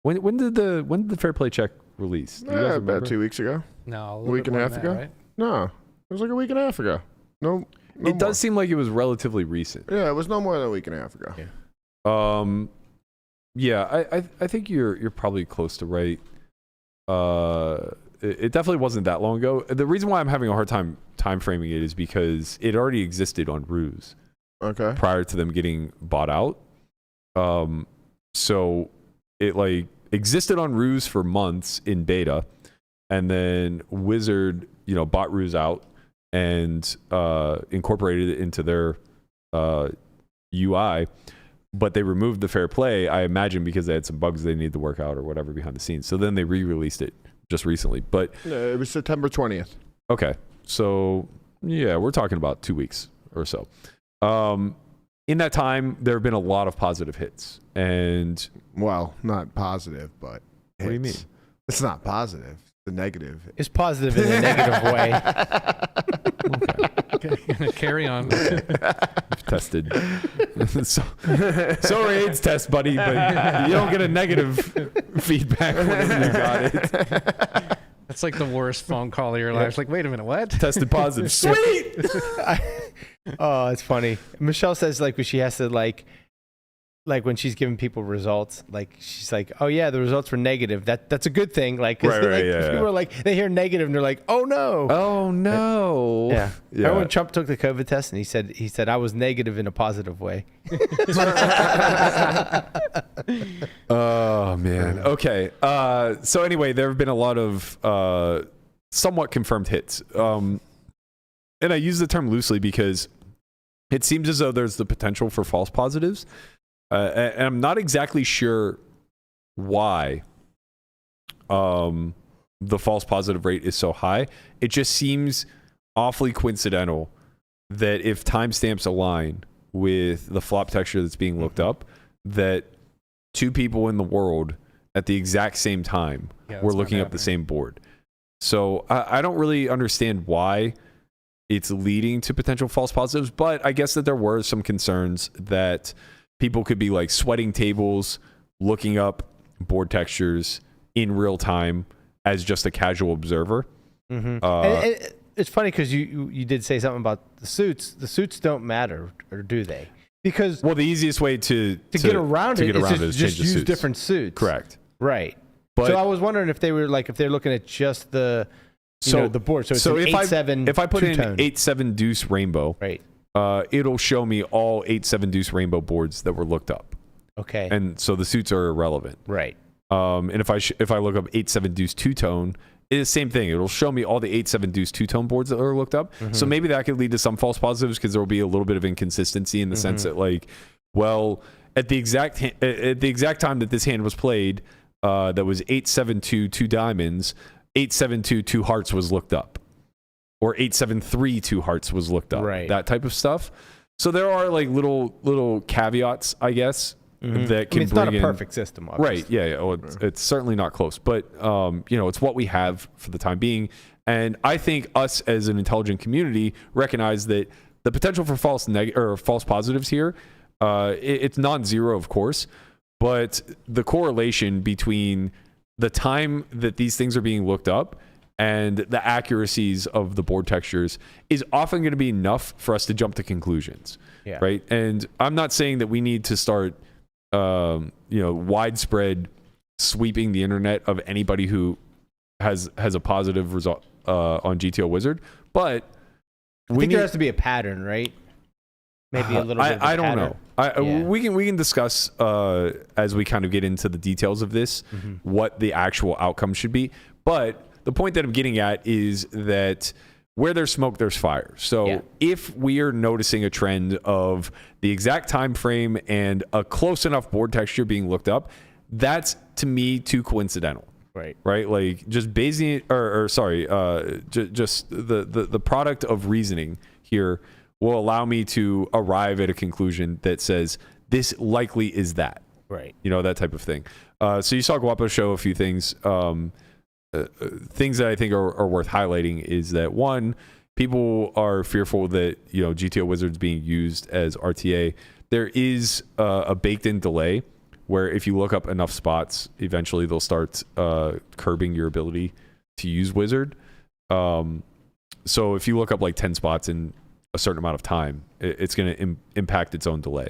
When did the fair play check release? Do you guys remember? About 2 weeks ago. No, A week and a half ago? Right? No, it was like a week and a half ago. No It does seem like it was relatively recent. Yeah, it was no more than a week and a half ago. Yeah. I think you're probably close to right. It definitely wasn't that long ago. The reason why I'm having a hard time framing it is because it already existed on Ruse. Okay. Prior to them getting bought out. So it like existed on Ruse for months in beta, and then Wizard, you know, bought Ruse out and incorporated it into their UI, but they removed the fair play, I imagine because they had some bugs they needed to work out or whatever behind the scenes. So then they re-released it just recently. But it was September 20th. Okay. So yeah, we're talking about 2 weeks or so. In that time, there have been a lot of positive hits. And well, not positive, but what do you mean? It's not positive. The negative. It's positive in a negative way. Okay. Carry on. Tested. So are AIDS test, buddy, but you don't get a negative feedback when you got it. That's like the worst phone call of your life. It's like, wait a minute, what? Tested positive. Sweet. Oh, it's funny. Michelle says like when she has to like when she's giving people results, like she's like, oh yeah, the results were negative. That's a good thing. Like, right, like yeah, people are like, they hear negative and they're like, oh no. Oh no. Yeah. Remember when Trump took the COVID test and he said I was negative in a positive way. Oh man. Okay. So anyway, there have been a lot of somewhat confirmed hits. And I use the term loosely because it seems as though there's the potential for false positives. And I'm not exactly sure why the false positive rate is so high. It just seems awfully coincidental that if timestamps align with the flop texture that's being looked up, that two people in the world at the exact same time were looking up the same board. So I don't really understand why it's leading to potential false positives, but I guess that there were some concerns that people could be like sweating tables, looking up board textures in real time as just a casual observer. And it's funny because you did say something about the suits. The suits don't matter, or do they? Because the easiest way to get around it is just change the use suits. different suits. Correct. Right. But, so I was wondering if they were like, if they're looking at just the the board. So it's an 8-7 if I put in two-tone. 8-7 deuce rainbow, Right. It'll show me all 8-7 deuce rainbow boards that were looked up. Okay. And so the suits are irrelevant. Right. And if I look up 8-7 deuce two-tone, it's the same thing. It'll show me all the 8-7 deuce two-tone boards that are looked up. So maybe that could lead to some false positives because there will be a little bit of inconsistency in the sense that, like, well, at the exact time that this hand was played, that was 8-7-2 two diamonds, 8-7-2 two hearts was looked up, or 8-7-3 two hearts was looked up. Right. That type of stuff. So there are like little caveats, I guess. That can it's bring not a in, perfect system, obviously. right? Yeah. Well, it's certainly not close, but it's what we have for the time being. And I think us as an intelligent community recognize that the potential for false positives here, it's non-zero, of course, but the correlation between the time that these things are being looked up and the accuracies of the board textures is often going to be enough for us to jump to conclusions. Yeah. Right. And I'm not saying that we need to start widespread sweeping the internet of anybody who has a positive result on GTO Wizard, but I think there has to be a pattern, right? Maybe a little bit of a I don't pattern. know. We can discuss as we kind of get into the details of this what the actual outcome should be. But the point that I'm getting at is that where there's smoke, there's fire. So if we are noticing a trend of the exact time frame and a close enough board texture being looked up, that's to me too coincidental. Right. Like just basing just the product of reasoning here will allow me to arrive at a conclusion that says this likely is that. Right. That type of thing. So you saw Guapo show a few things. Things that I think are worth highlighting is that, one, people are fearful that GTO Wizard's being used as RTA. There is a baked-in delay where if you look up enough spots, eventually they'll start curbing your ability to use Wizard. So if you look up like 10 spots in a certain amount of time, it's going to impact its own delay.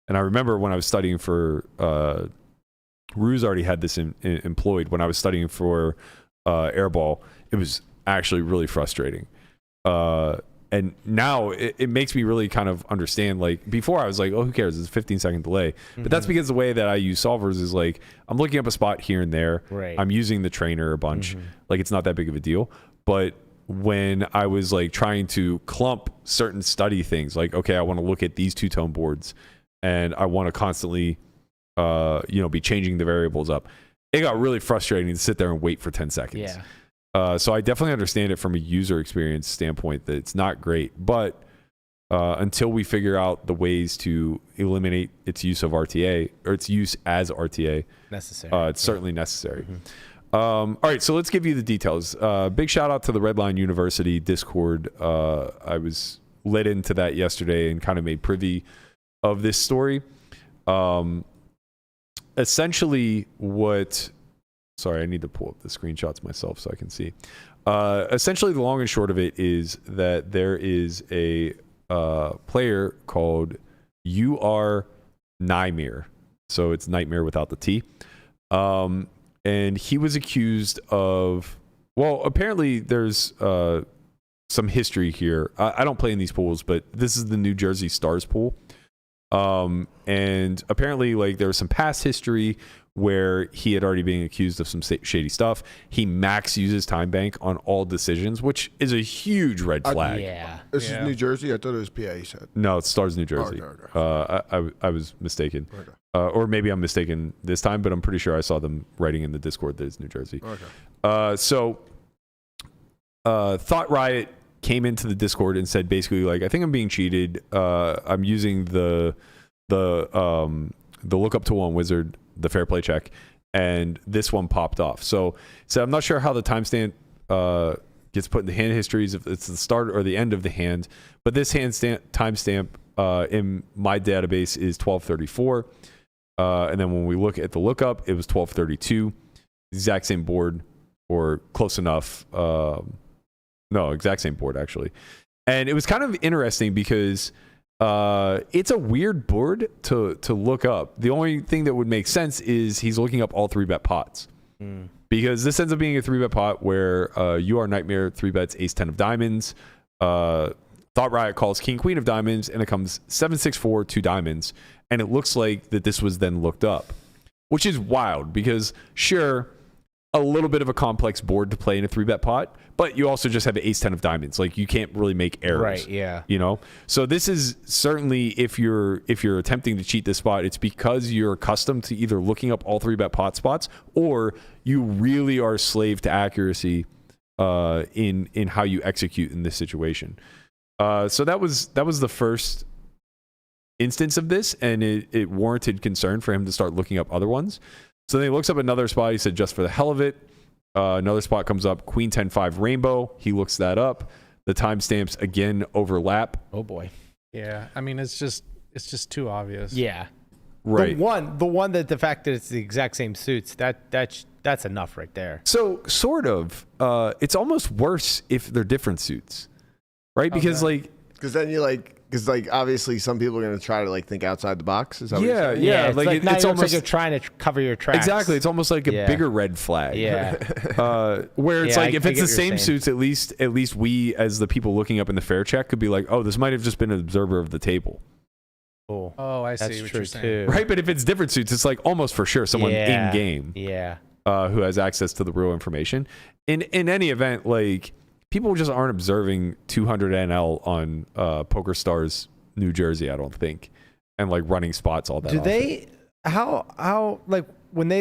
And I remember when I was studying for Ruse already had this employed. When I was studying for Airball, it was actually really frustrating. And now it makes me really kind of understand, like, before I was like, oh, who cares? It's a 15-second delay. But that's because the way that I use solvers is like, I'm looking up a spot here and there. Right. I'm using the trainer a bunch. Like, it's not that big of a deal. But when I was like trying to clump certain study things, like, okay, I want to look at these two-tone boards and I want to constantly be changing the variables up, it got really frustrating to sit there and wait for 10 seconds. So I definitely understand it from a user experience standpoint that it's not great, but until we figure out the ways to eliminate its use of RTA or its use as RTA, it's certainly necessary. All right, so let's give you the details. Big shout out to the Redline University Discord. I was led into that yesterday and kind of made privy of this story. Essentially sorry, I need to pull up the screenshots myself so I can see. Essentially, the long and short of it is that there is a player called UR Nightmare. So it's Nightmare without the T. And he was accused of, well, apparently there's some history here. I don't play in these pools, but this is the New Jersey Stars pool. And apparently, like, there was some past history where he had already been accused of some shady stuff. He max uses time bank on all decisions, which is a huge red flag. This is New Jersey? I thought it was PA, you said. No, it Stars New Jersey. I was mistaken. Or maybe I'm mistaken this time, but I'm pretty sure I saw them writing in the Discord that it's New Jersey. So Thought Riot came into the Discord and said basically, like, I think I'm being cheated. I'm using the lookup tool on Wizard, the fair play check, and this one popped off. So I'm not sure how the timestamp gets put in the hand histories, if it's the start or the end of the hand, but this hand timestamp in my database is 1234. And then when we look at the lookup, it was 1232. Exact same board or close enough. No, exact same board actually. And it was kind of interesting because it's a weird board to look up. The only thing that would make sense is he's looking up all 3-bet pots. Because this ends up being a 3-bet pot where you are Nightmare 3-bets ace-10 of diamonds. Thought Riot calls king queen of diamonds, and it comes 7-6-4 2 diamonds, and it looks like that this was then looked up, which is wild because sure, a little bit of a complex board to play in a 3-bet pot, but you also just have ace-10 of diamonds. Like you can't really make errors, Right, yeah. You know, so this is certainly if you're attempting to cheat this spot, it's because you're accustomed to either looking up all 3-bet pot spots or you really are a slave to accuracy in how you execute in this situation. So that was the first instance of this, and it warranted concern for him to start looking up other ones. So then he looks up another spot. He said, just for the hell of it. Another spot comes up, Queen 10-5 Rainbow. He looks that up. The timestamps again overlap. Oh boy. Yeah, I mean it's just too obvious. Yeah. Right. The one that the fact that it's the exact same suits, that's enough right there. So sort of, it's almost worse if they're different suits, right? Because because then you obviously some people are going to try to think outside the box. Is that what you're saying? yeah. It's Like now it's it looks almost like you're trying to cover your tracks. exactly. It's almost like a bigger red flag. Yeah. Where it's Yeah, like I if it's get the what same you're saying. suits, at least we as the people looking up in the fair check could be like, oh, this might have just been an observer of the table. Cool. Oh, I see That's what true you're saying. too. Right, but if it's different suits, it's like almost for sure someone in game Yeah. who has access to the real information. In any event, like people just aren't observing 200 NL on Poker Stars New Jersey, I don't think, and like running spots all that. Do often. they? How like when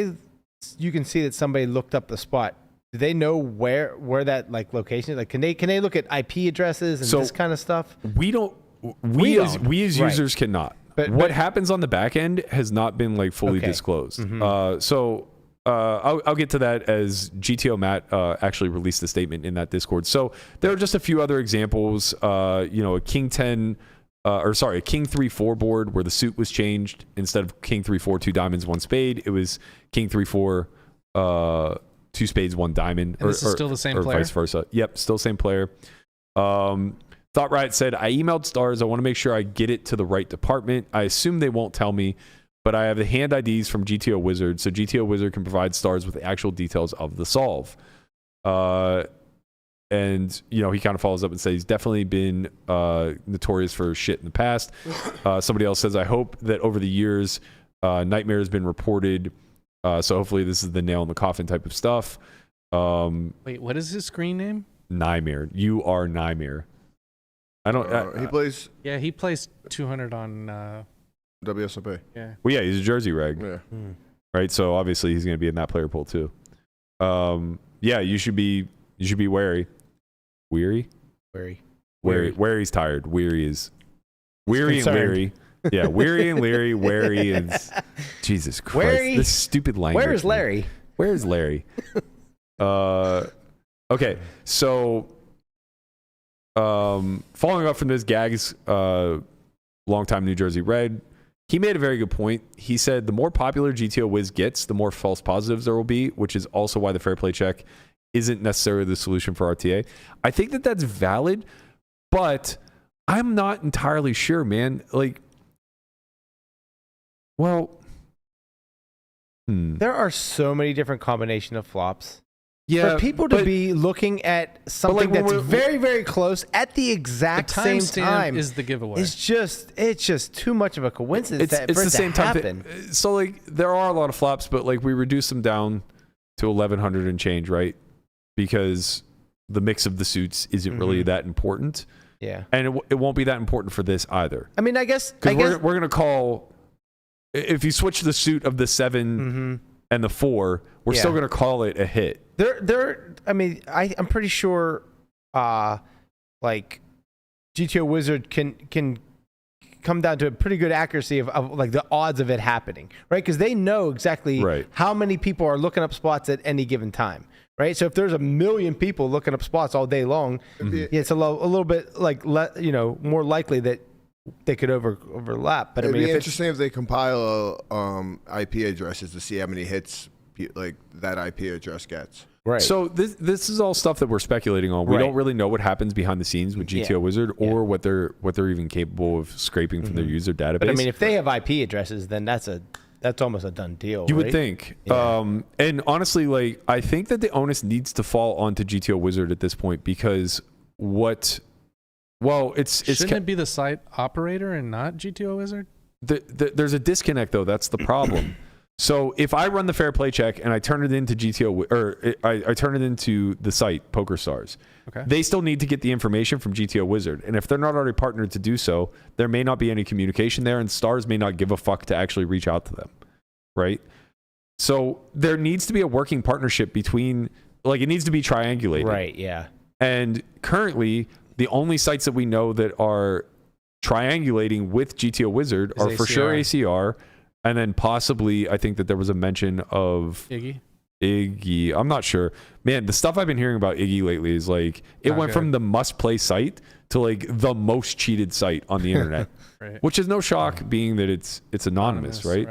you can see that somebody looked up the spot? Do they know where that like location is? Like, can they look at IP addresses and this kind of stuff? We don't. We as don't. users cannot. But what happens on the back end has not been like fully disclosed. So I'll get to that as GTO Matt actually released a statement in that Discord. So there are just a few other examples. A King 10. A King 3-4 board where the suit was changed. Instead of King 3-4 2 diamonds 1 spade, it was King 3-4 2 spades 1 diamond. And this is still the same player? Vice versa. Yep, still same player. Thought Riot said, I emailed Stars. I want to make sure I get it to the right department. I assume they won't tell me, but I have the hand IDs from GTO Wizard, so GTO Wizard can provide Stars with the actual details of the solve. And, he kind of follows up and says he's definitely been notorious for shit in the past. Somebody else says, I hope that over the years, Nightmare has been reported. So hopefully this is the nail in the coffin type of stuff. Wait, what is his screen name? Nightmare. You are Nightmare. I don't. He plays Yeah, he plays 200 on. WSOP. Yeah. Well, yeah, he's a Jersey reg, Yeah. right? So obviously he's going to be in that player pool too. Yeah, you should be wary. Weary? Wary's tired. Weary is weary and leery. Yeah, weary and leery. Wary is Jesus Christ. Wary? This stupid language. Where's man. Larry? Where's Larry? Okay, so following up from this, Gags, longtime New Jersey Red, he made a very good point. He said the more popular GTO Wiz gets, the more false positives there will be, which is also why the fair play check isn't necessarily the solution for RTA. I think that that's valid, but I'm not entirely sure, man. Like, well, There are so many different combination of flops. yeah, For people to be looking at something when that's we're- very, very close at the The exact same timestamp time is the giveaway. it's just too much of a coincidence it's for it the same to time. happen. So like, there are a lot of flops, but like we reduce them down to 1,100 and change, right? Because the mix of the suits isn't really that important, Yeah. and it won't be that important for this either. I mean, I guess Because we're gonna call, if you switch the suit of the 7 and the 4, we're still gonna call it a hit. I mean, I'm pretty sure like GTO Wizard can come down to a pretty good accuracy of like the odds of it happening, right? Because they know exactly how many people are looking up spots at any given time, right? So if there's 1 million people looking up spots all day long, it's a little bit like more likely that they could overlap. But It'd I mean, be if interesting if they compile IP addresses to see how many hits like that IP address gets. right. So this is all stuff that we're speculating on. We Right. don't really know what happens behind the scenes with GTO Wizard or what they're even capable of scraping from their user database. but I mean, if they have IP addresses, then that's almost a done deal. you would right? think. Yeah. And honestly, like I think that the onus needs to fall onto GTO Wizard at this point because Shouldn't it be the site operator and not GTO Wizard? There's a disconnect though. That's the problem. So if I run the fair play check and I turn it into I turn it into the site PokerStars, Okay. they still need to get the information from GTO Wizard. And if they're not already partnered to do so, there may not be any communication there, and Stars may not give a fuck to actually reach out to them, right? So there needs to be a working partnership between, like, it needs to be triangulated. Right. Yeah. And currently, the only sites that we know that are triangulating with GTO Wizard are for sure ACR, and then possibly, I think that there was a mention of Iggy. I'm not sure. Man, the stuff I've been hearing about Iggy lately is like, it went from the must-play site to like the most cheated site on the internet, Right. which is no shock being that it's anonymous, right?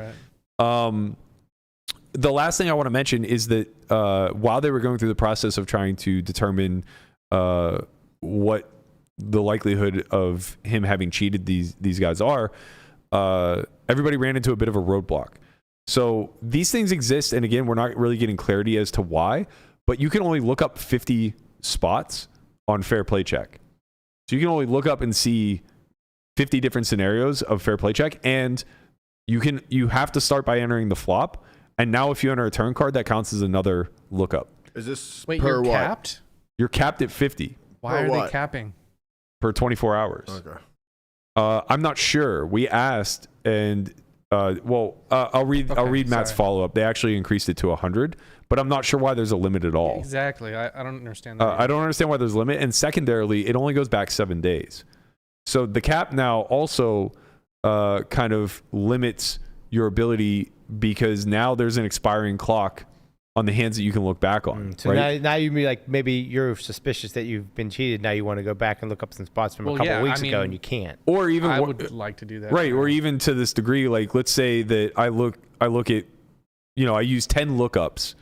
The last thing I want to mention is that while they were going through the process of trying to determine what the likelihood of him having cheated these guys are, everybody ran into a bit of a roadblock. So these things exist, and again, we're not really getting clarity as to why, but you can only look up 50 spots on Fair Play Check. So you can only look up and see 50 different scenarios of Fair Play Check, and you have to start by entering the flop, and now if you enter a turn card, that counts as another lookup. Is this Wait, per you're what? capped? You're capped at 50 Why Per are what? they capping? per 24 hours. Okay. I'm not sure. We asked, and I'll read Matt's sorry. follow-up. They actually increased it to 100, but I'm not sure why there's a limit at all. Exactly. I don't understand that. I don't understand why there's a limit, and secondarily, it only goes back 7 days. So the cap now also kind of limits your ability because now there's an expiring clock on the hands that you can look back on. So right? now you mean like maybe you're suspicious that you've been cheated. Now you want to go back and look up some spots from a couple of weeks ago, and you can't. Or even I would like to do that. right, or even to this degree, like let's say that I look at, I use 10 lookups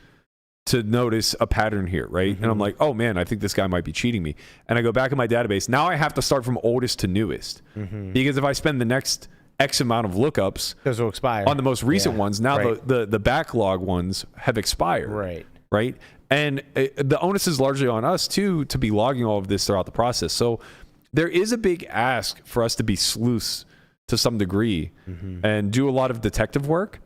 to notice a pattern here, right? And I'm like, oh man, I think this guy might be cheating me. And I go back in my database. Now I have to start from oldest to newest because if I spend the next X amount of lookups, those will expire on the most recent ones. Now right. the backlog ones have expired. Right. And the onus is largely on us too to be logging all of this throughout the process. So there is a big ask for us to be sleuths to some degree and do a lot of detective work,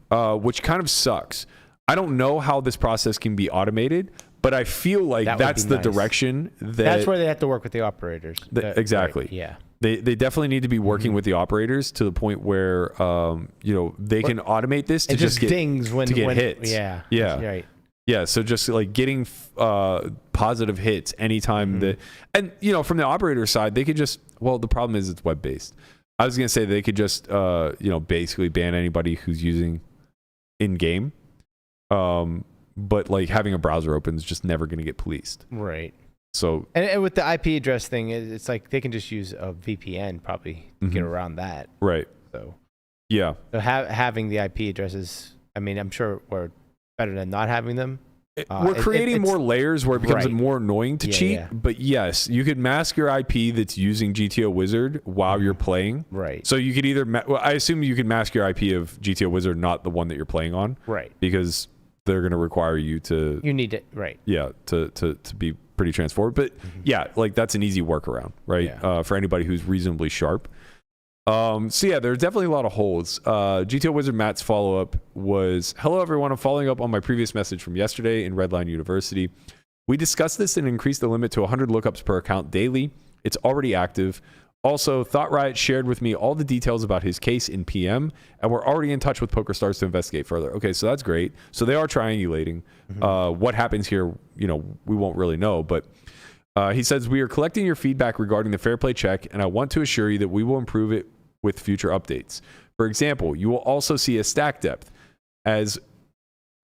which kind of sucks. I don't know how this process can be automated, but I feel like that's the direction that's where they have to work with the operators. Exactly. Right, yeah. They definitely need to be working with the operators to the point where they can automate this to it just get dings when hits. Yeah. Right. Yeah. So just like getting positive hits anytime that, and from the operator side, they could just, the problem is it's web based. I was gonna say they could just basically ban anybody who's using in game, but like having a browser open is just never gonna get policed. Right. So and with the IP address thing, it's like they can just use a VPN probably to get around that. Right. So yeah. So having the IP addresses, I mean, I'm sure we're better than not having them. We're creating more layers where it becomes more annoying to cheat. Yeah. But yes, you could mask your IP that's using GTO Wizard while you're playing. Right. So you could either, I assume you can mask your IP of GTO Wizard, not the one that you're playing on. Right. Because they're going to require you to. You need it. Right. Yeah. To be pretty transformed. But yeah, like that's an easy workaround, right? Yeah. For anybody who's reasonably sharp. So yeah, there's definitely a lot of holes. GTO Wizard Matt's follow-up was, hello everyone, I'm following up on my previous message from yesterday in Redline University. We discussed this and increased the limit to 100 lookups per account daily. It's already active. Also, Thought Riot shared with me all the details about his case in PM, and we're already in touch with PokerStars to investigate further. Okay, so that's great. So they are triangulating. What happens here, we won't really know, but he says, we are collecting your feedback regarding the fair play check, and I want to assure you that we will improve it with future updates. For example, you will also see a stack depth, as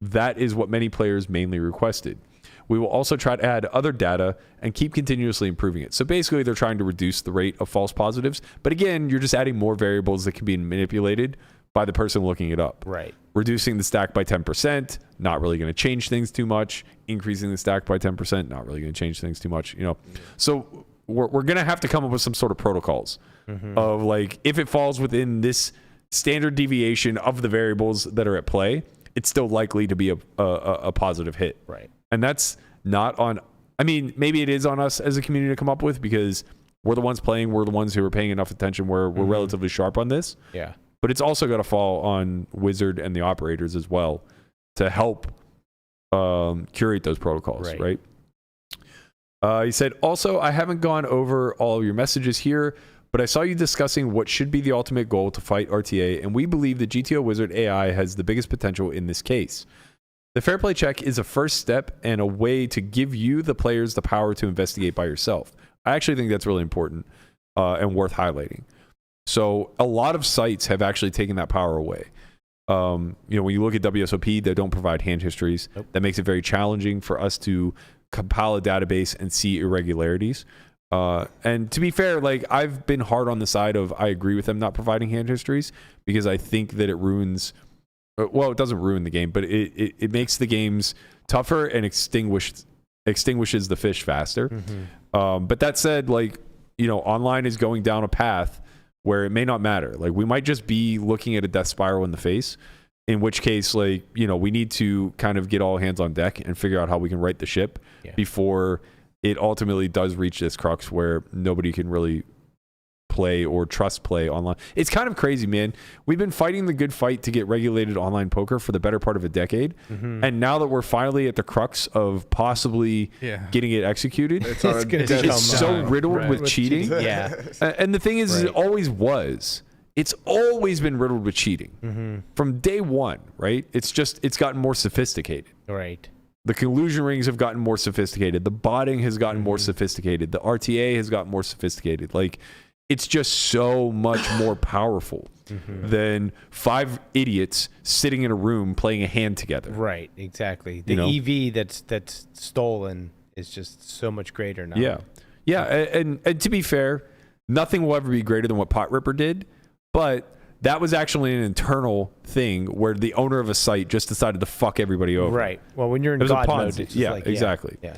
that is what many players mainly requested. We will also try to add other data and keep continuously improving it. So basically, they're trying to reduce the rate of false positives. But again, you're just adding more variables that can be manipulated by the person looking it up. Right. Reducing the stack by 10%, not really going to change things too much. Increasing the stack by 10%, not really going to change things too much. So we're going to have to come up with some sort of protocols of like, if it falls within this standard deviation of the variables that are at play, it's still likely to be a positive hit. Right. And that's not on, I mean, maybe it is on us as a community to come up with, because we're the ones playing, we're the ones who are paying enough attention where we're relatively sharp on this. Yeah. But it's also got to fall on Wizard and the operators as well to help curate those protocols, right? He said, also, I haven't gone over all of your messages here, but I saw you discussing what should be the ultimate goal to fight RTA, and we believe the GTO Wizard AI has the biggest potential in this case. The fair play check is a first step and a way to give you, the players, the power to investigate by yourself. I actually think that's really important and worth highlighting. So a lot of sites have actually taken that power away. When you look at WSOP, they don't provide hand histories. Nope. That makes it very challenging for us to compile a database and see irregularities. And to be fair, like, I've been hard on the side of, I agree with them not providing hand histories, because I think that it ruins, well, it doesn't ruin the game, but it makes the games tougher and extinguishes the fish faster. But that said, like, online is going down a path where it may not matter. Like, we might just be looking at a death spiral in the face, in which case, like, we need to kind of get all hands on deck and figure out how we can right the ship before it ultimately does reach this crux where nobody can really play or trust play online. It's kind of crazy, man. We've been fighting the good fight to get regulated online poker for the better part of a decade. And now that we're finally at the crux of possibly getting it executed, it's so riddled with cheating. And the thing is, it always was. It's always been riddled with cheating from day one, right? It's gotten more sophisticated. Right. The collusion rings have gotten more sophisticated. The botting has gotten more sophisticated. The RTA has gotten more sophisticated. Like, it's just so much more powerful than 5 idiots sitting in a room playing a hand together. Right, exactly. The EV that's stolen is just so much greater now. Yeah, and to be fair, nothing will ever be greater than what Pot Ripper did, but that was actually an internal thing where the owner of a site just decided to fuck everybody over. Right. Well, when you're in God mode, it's just exactly. Yeah.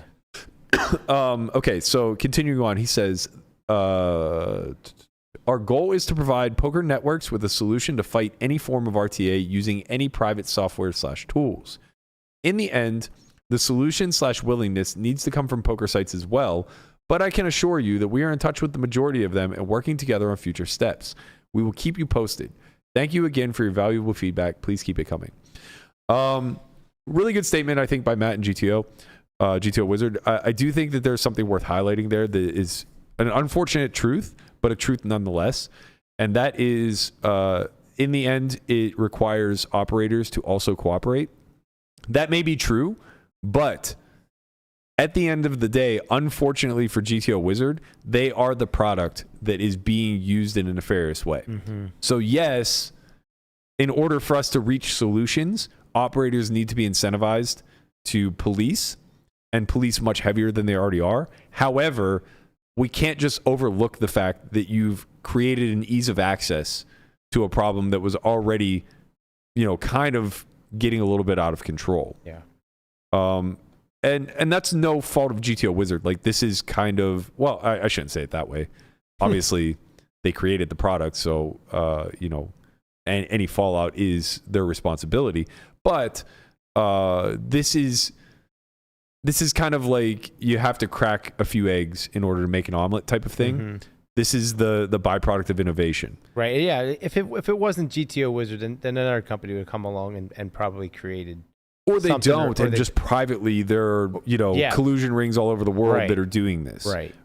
Okay, so continuing on, he says, our goal is to provide poker networks with a solution to fight any form of RTA using any private software/tools. In the end, the solution/willingness needs to come from poker sites as well, but I can assure you that we are in touch with the majority of them and working together on future steps. We will keep you posted. Thank you again for your valuable feedback. Please keep it coming. Really good statement, I think, by Matt and GTO Wizard. I do think that there's something worth highlighting there that is an unfortunate truth, but a truth nonetheless. And that is, in the end, it requires operators to also cooperate. That may be true, but at the end of the day, unfortunately for GTO Wizard, they are the product that is being used in a nefarious way. So yes, in order for us to reach solutions, operators need to be incentivized to police, and police much heavier than they already are. However, we can't just overlook the fact that you've created an ease of access to a problem that was already, kind of getting a little bit out of control. Yeah. And that's no fault of GTO Wizard. Like, this is kind of, well, I shouldn't say it that way. Obviously, they created the product, so, and any fallout is their responsibility. But this is kind of like you have to crack a few eggs in order to make an omelet type of thing. This is the byproduct of innovation. Right, yeah. If it wasn't GTO Wizard, then another company would come along and probably created. Or they don't, and just privately, there are, collusion rings all over the world that are doing this. Right.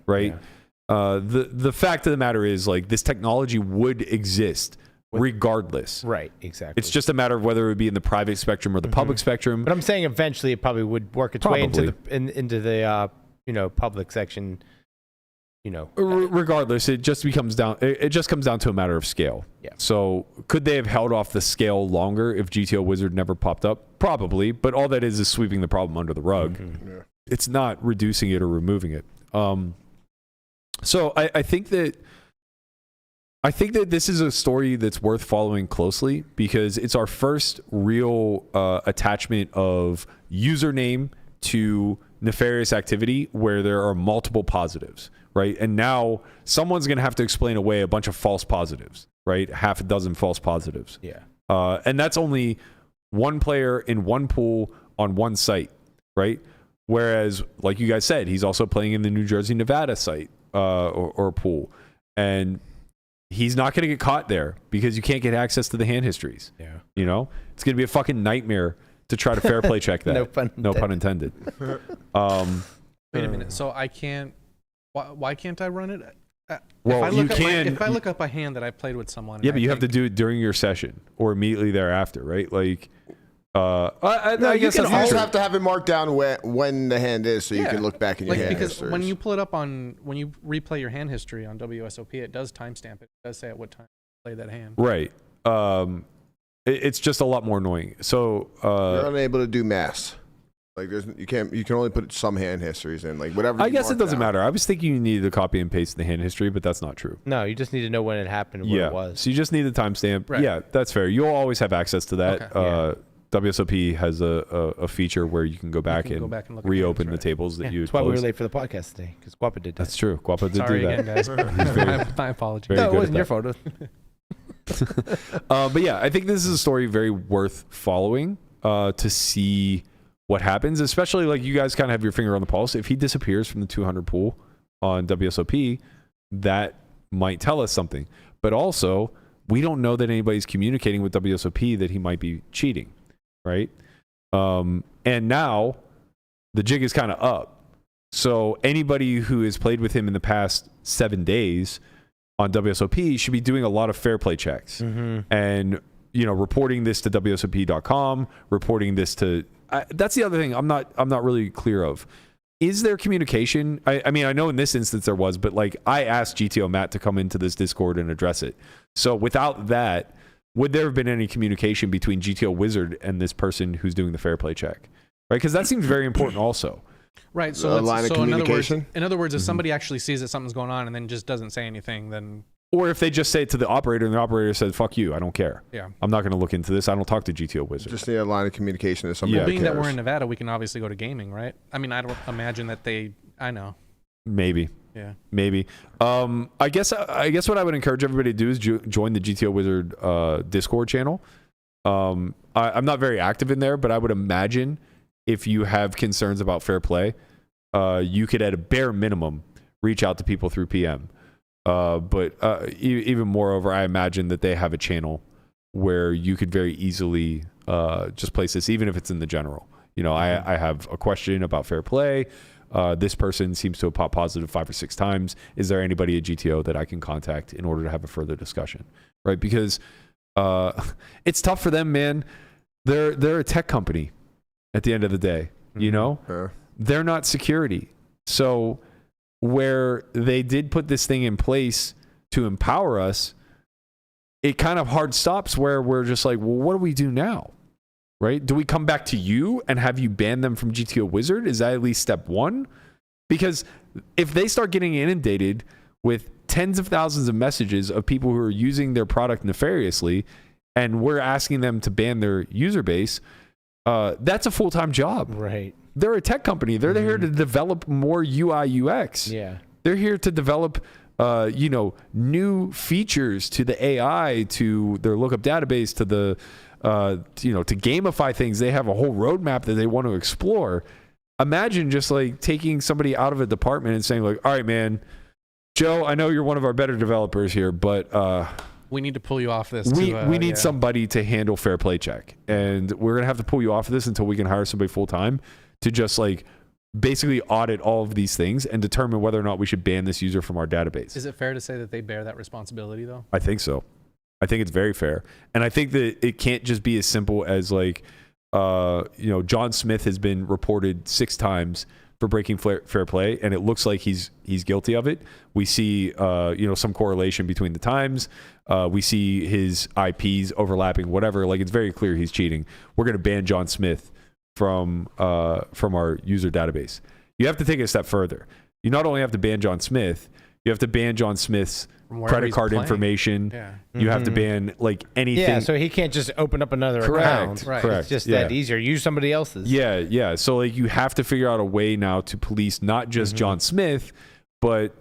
Yeah. The fact of the matter is, like, this technology would exist regardless. Right, exactly. It's just a matter of whether it would be in the private spectrum or the public spectrum. But I'm saying eventually it probably would work its way into the public section. Regardless, it just comes down to a matter of scale. Yeah. So could they have held off the scale longer if GTO Wizard never popped up? Probably, but all that is sweeping the problem under the rug. it's not reducing it or removing it. So I think that this is a story that's worth following closely because it's our first real attachment of username to nefarious activity where there are multiple positives, right? And now someone's going to have to explain away a bunch of false positives, right? Half a dozen false positives. Yeah. And that's only one player in one pool on one site, right? Whereas, like you guys said, he's also playing in the New Jersey, Nevada site or pool. And he's not going to get caught there because you can't get access to the hand histories. Yeah. You know? It's going to be a fucking nightmare to try to fair play check that. No pun intended. Wait a minute. So I can't. Why can't I run it? Well, you can. If I look up a hand that I played with someone. Yeah, but you have to do it during your session or immediately thereafter, right? Like, I You guess can that's also true. have to have it marked down when the hand is, so you can look back in your hand because histories. when you pull it up when you replay your hand history on WSOP, it does timestamp it. It does say at what time you play that hand. Right. It's just a lot more annoying. So you're unable to do mass. Like you can only put some hand histories in, like whatever. I guess it doesn't matter. I was thinking you needed to copy and paste the hand history, but that's not true. No, you just need to know when it happened and what it was. So you just need the timestamp. Right. Yeah, that's fair. You'll always have access to that. Okay. WSOP has a feature where you can go back and look at reopen hands, the tables that you had That's why we were closed. late for the podcast today, because Guapa did that. That's true. Guapa did Sorry do that. again, guys. My apologies. very No, it good wasn't at your that. fault. But yeah, I think this is a story very worth following to see what happens, especially like you guys kind of have your finger on the pulse. If he disappears from the 200 pool on WSOP, that might tell us something. But also, we don't know that anybody's communicating with WSOP that he might be cheating, right? And now the jig is kind of up. So anybody who has played with him in the past 7 days on WSOP should be doing a lot of fair play checks and, you know, reporting this to WSOP.com, reporting this to, that's the other thing I'm not really clear of. Is there communication? I mean, I know in this instance there was, but like I asked GTO Matt to come into this Discord and address it. So without that, would there have been any communication between GTO Wizard and this person who's doing the fair play check? Right? Because that seems very important also. Right. So, line of so communication? in other words, if somebody actually sees that something's going on and then just doesn't say anything, then Or if they just say it to the operator and the operator said, fuck you, I don't care. yeah. I'm not going to look into this. I don't talk to GTO Wizard. Just need a line of communication to somebody. Yeah. Being that we're cares. in Nevada, we can obviously go to gaming, right? I mean, I don't imagine that I know. Maybe. Yeah. Maybe. I guess what I would encourage everybody to do is join the GTO Wizard Discord channel. I'm not very active in there, but I would imagine if you have concerns about fair play, you could at a bare minimum reach out to people through PM. But even moreover, I imagine that they have a channel where you could very easily just place this, even if it's in the general. You know, I have a question about fair play. This person seems to have popped positive 5 or 6 times. Is there anybody at GTO that I can contact in order to have a further discussion? Right? Because it's tough for them, man. They're a tech company at the end of the day. You know, they're not security. So where they did put this thing in place to empower us, it kind of hard stops where we're just like, well, what do we do now? Right? Do we come back to you and have you ban them from GTO Wizard? Is that at least step one? Because if they start getting inundated with tens of thousands of messages of people who are using their product nefariously, and we're asking them to ban their user base, that's a full-time job. Right. They're a tech company. They're here to develop more UI UX. Yeah. They're here to develop new features to the AI, to their lookup database, to the to gamify things. They have a whole roadmap that they want to explore. Imagine just like taking somebody out of a department and saying like, all right, man, Joe, I know you're one of our better developers here, but We need to pull you off this. we need somebody to handle fair play check, and we're gonna have to pull you off of this until we can hire somebody full time to just like basically audit all of these things and determine whether or not we should ban this user from our database. Is it fair to say that they bear that responsibility though? I think so. I think it's very fair. And I think that it can't just be as simple as like, John Smith has been reported 6 times for breaking fair play, and it looks like he's guilty of it. We see, some correlation between the times. We see his IPs overlapping, whatever. Like, it's very clear he's cheating. We're going to ban John Smith from our user database. You have to take it a step further. You not only have to ban John Smith, you have to ban John Smith's credit card information. Yeah. You have to ban like anything. Yeah, so he can't just open up another account. Right. Correct. It's just that easier. Use somebody else's. Yeah. So like you have to figure out a way now to police not just John Smith, but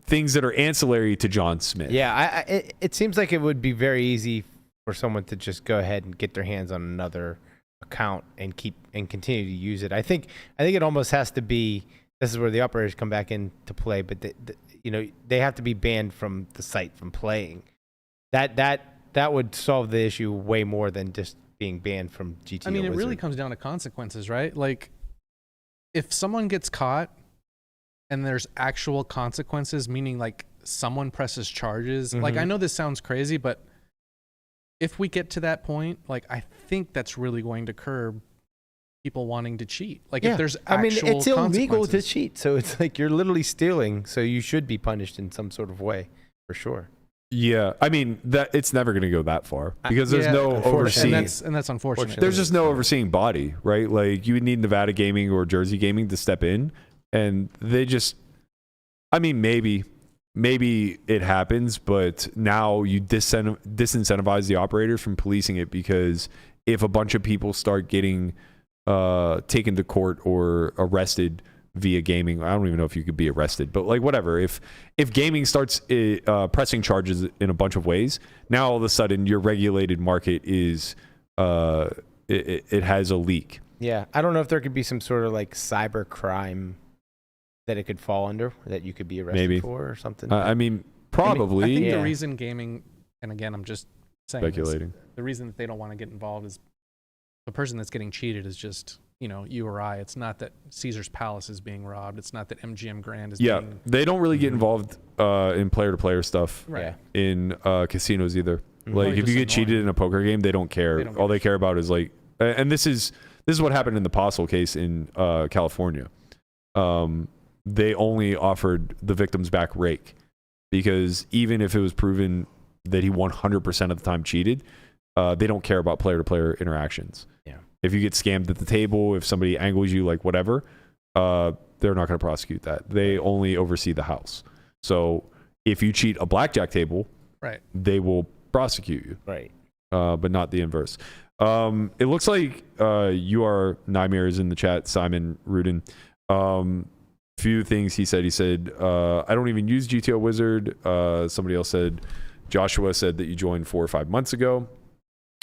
things that are ancillary to John Smith. Yeah, it seems like it would be very easy for someone to just go ahead and get their hands on another account and continue to use it. I think it almost has to be. This is where the operators come back into play, but they have to be banned from the site from playing. That would solve the issue way more than just being banned from GTO. I mean, it Wizard. really comes down to consequences, right? Like, if someone gets caught and there's actual consequences, meaning like someone presses charges. Like, I know this sounds crazy, but if we get to that point, like, I think that's really going to curb people wanting to cheat. Like, if there's actual it's illegal to consequences. cheat, so it's like you're literally stealing, so you should be punished in some sort of way, for sure. Yeah, I mean that it's never going to go that far because there's no overseeing. And that's unfortunate. There's just no overseeing body, right? Like you would need Nevada Gaming or Jersey Gaming to step in, and they just. I mean, maybe it happens, but now you disincentivize the operators from policing it because if a bunch of people start getting taken to court or arrested via gaming, I don't even know if you could be arrested, but like whatever, if gaming starts pressing charges in a bunch of ways, now all of a sudden your regulated market is it has a leak. Yeah, I don't know if there could be some sort of like cyber crime that it could fall under that you could be arrested for or something. I mean, probably. I think the reason gaming, and again, I'm just saying speculating. The reason that they don't want to get involved is the person that's getting cheated is just, you or I. It's not that Caesar's Palace is being robbed. It's not that MGM Grand is being... They don't really get involved in player-to-player stuff in casinos either. Like, if you get cheated in a poker game, they don't care. All they care about is, like... And this is what happened in the Postle case in California. They only offered the victims back rake because even if it was proven that he 100% of the time cheated, they don't care about player-to-player interactions. Yeah. If you get scammed at the table, if somebody angles you, like whatever, they're not going to prosecute that. They only oversee the house. So if you cheat a blackjack table, they will prosecute you. Right. But not the inverse. It looks like you are Nightmare is in the chat, Simon Rudin. Few things he said. He said, I don't even use GTO Wizard. Somebody else said, Joshua said that you joined 4 or 5 months ago.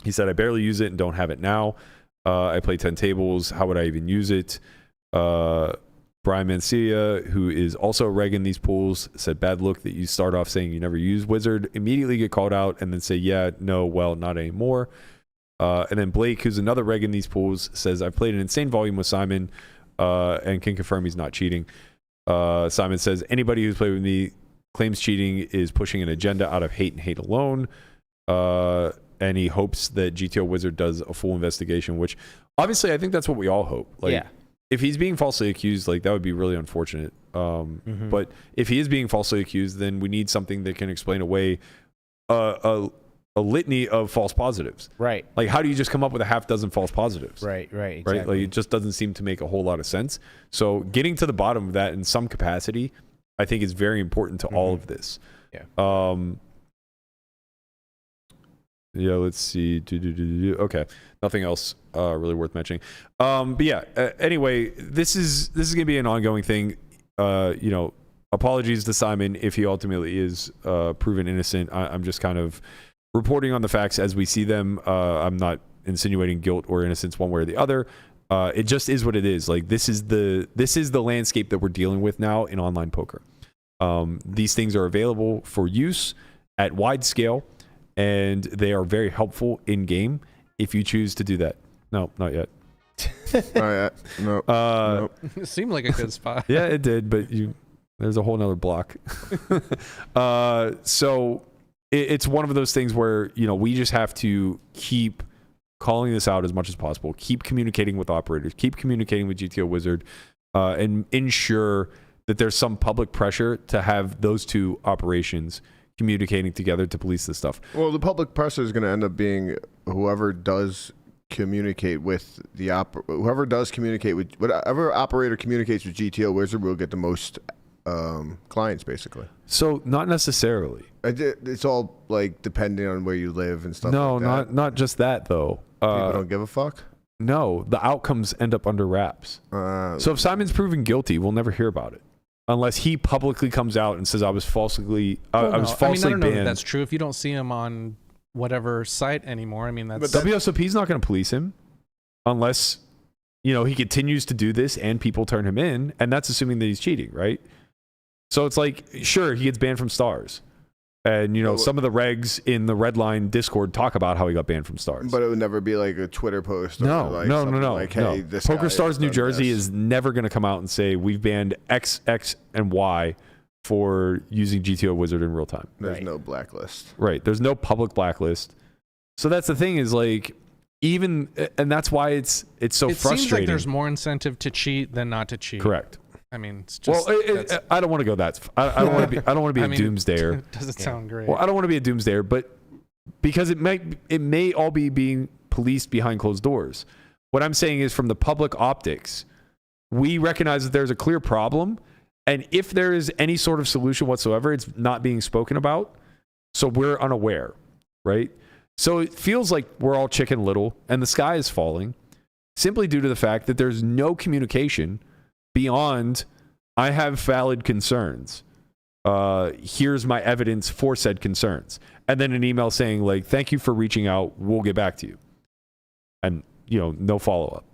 He said, I barely use it and don't have it now. I play 10 tables. How would I even use it? Brian Mancia, who is also a reg in these pools, said, bad look that you start off saying you never use Wizard, immediately get called out, and then say, yeah, no, well, not anymore. And then Blake, who's another reg in these pools, says, I've played an insane volume with Simon and can confirm he's not cheating. Simon says, anybody who's played with me claims cheating is pushing an agenda out of hate and hate alone. And he hopes that GTO Wizard does a full investigation, which obviously I think that's what we all hope. Like, if he's being falsely accused, like that would be really unfortunate. But if he is being falsely accused, then we need something that can explain away a litany of false positives. Right. Like, how do you just come up with a half dozen false positives? Right, exactly. Right. Like, it just doesn't seem to make a whole lot of sense. So getting to the bottom of that in some capacity, I think is very important to all of this. Yeah. Yeah, let's see. Okay. Nothing else really worth mentioning. But yeah, anyway, this is going to be an ongoing thing. Apologies to Simon if he ultimately is proven innocent. I'm just kind of reporting on the facts as we see them. I'm not insinuating guilt or innocence one way or the other. It just is what it is. Like, this is the landscape that we're dealing with now in online poker. These things are available for use at wide scale, and they are very helpful in game if you choose to do that. No, not yet. Not yet. No. Nope. It seemed like a good spot. Yeah, it did, but there's a whole nother block. So it's one of those things where, we just have to keep calling this out as much as possible, keep communicating with operators, keep communicating with GTO Wizard, and ensure that there's some public pressure to have those two operations communicating together to police this stuff. Well, the public pressure is going to end up being whoever does communicate with whoever does communicate with whatever operator communicates with GTO Wizard will get the most clients, basically. So not necessarily. It's all like depending on where you live and stuff. No, like that. not just that though. People don't give a fuck. No, the outcomes end up under wraps. So if Simon's proven guilty, we'll never hear about it unless he publicly comes out and says I was falsely I don't know banned. if that's true. If you don't see him on whatever site anymore, I mean that's. But WSOP's not going to police him unless he continues to do this and people turn him in, and that's assuming that he's cheating, right? So it's like, sure, he gets banned from Stars. And, some of the regs in the Redline Discord talk about how he got banned from Stars. But it would never be like a Twitter post. No. Like, hey, this Poker guy Stars New done Jersey this. is never going to come out and say, we've banned X, and Y for using GTO Wizard in real time. There's no blacklist. Right. There's no public blacklist. So that's the thing is like, and that's why it's so frustrating. It seems like there's more incentive to cheat than not to cheat. Correct. I mean, it's just. Well, I don't want to go that. I don't want to be. I don't want to be a doomsdayer. It doesn't sound great. Well, I don't want to be a doomsdayer, but because it may all be being policed behind closed doors. What I'm saying is, from the public optics, we recognize that there's a clear problem, and if there is any sort of solution whatsoever, it's not being spoken about. So we're unaware, right? So it feels like we're all Chicken Little, and the sky is falling, simply due to the fact that there's no communication beyond, I have valid concerns. Here's my evidence for said concerns. And then an email saying, like, thank you for reaching out. We'll get back to you. And, no follow-up,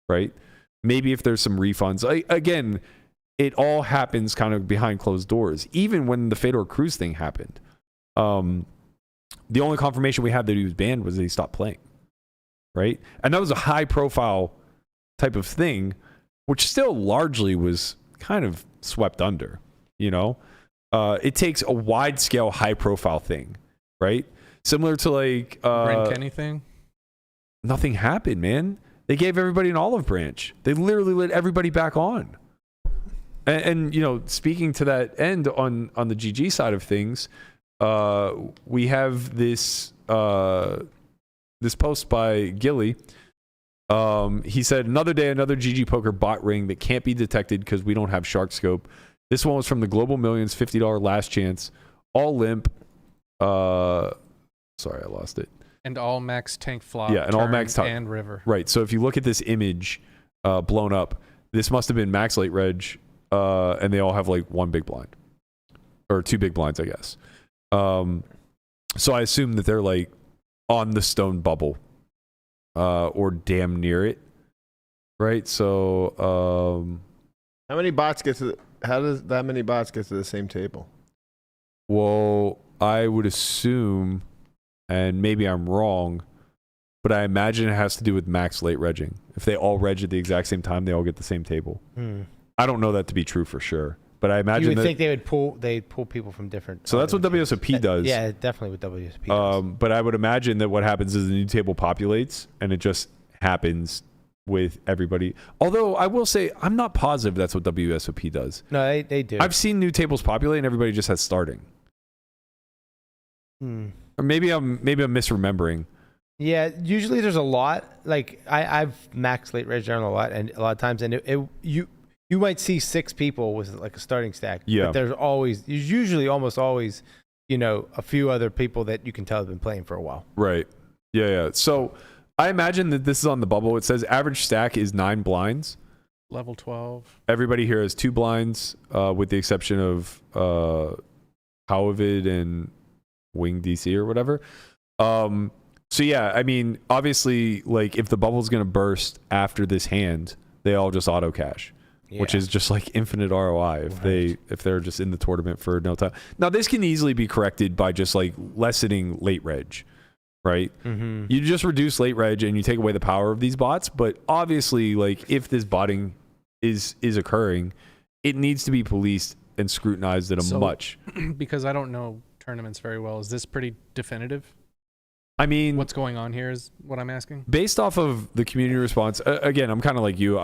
right? Maybe if there's some refunds. Again, it all happens kind of behind closed doors. Even when the Fedor Cruz thing happened, the only confirmation we had that he was banned was that he stopped playing, right? And that was a high-profile type of thing, which still largely was kind of swept under, It takes a wide-scale, high-profile thing, right? Similar to like... Brink anything? Nothing happened, man. They gave everybody an olive branch. They literally let everybody back on. And speaking to that end on the GG side of things, we have this post by Gilly. He said, another day, another GG Poker bot ring that can't be detected because we don't have Shark Scope. This one was from the Global Millions $50 last chance. All limp. Sorry, I lost it. And all max tank flop. Yeah, and all max tank. And river. Right. So if you look at this image blown up, this must have been max late reg, and they all have like one big blind. Or two big blinds, I guess. So I assume that they're like on the stone bubble. Or damn near it, right? So, how many bots get to? How does that many bots get to the same table? Well, I would assume, and maybe I'm wrong, but I imagine it has to do with max late regging. If they all reg at the exact same time, they all get the same table. I don't know that to be true for sure, but I imagine you would think they'd pull people from different. So that's what WSOP does. Yeah, definitely what WSOP does. But I would imagine that what happens is the new table populates, and it just happens with everybody. Although I will say I'm not positive that's what WSOP does. No, they do. I've seen new tables populate, and everybody just has starting. Or maybe I'm misremembering. Yeah, usually there's a lot. Like I've maxed late reg down a lot of times, and you might see 6 people with like a starting stack. Yeah. But there's usually almost always, a few other people that you can tell have been playing for a while. Right. Yeah. So I imagine that this is on the bubble. It says average stack is 9 blinds. Level 12. Everybody here has 2 blinds, with the exception of Howivid and Wing DC or whatever. So yeah, I mean, obviously, like if the bubble's gonna burst after this hand, they all just auto cash. Yeah. Which is just like infinite ROI if they're just in the tournament for no time. Now this can easily be corrected by just like lessening late reg, right? Mm-hmm. You just reduce late reg and you take away the power of these bots. But obviously, like if this botting is occurring, it needs to be policed and scrutinized at a much. Because I don't know tournaments very well, is this pretty definitive? I mean, what's going on here is what I'm asking. Based off of the community response, again, I'm kind of like you.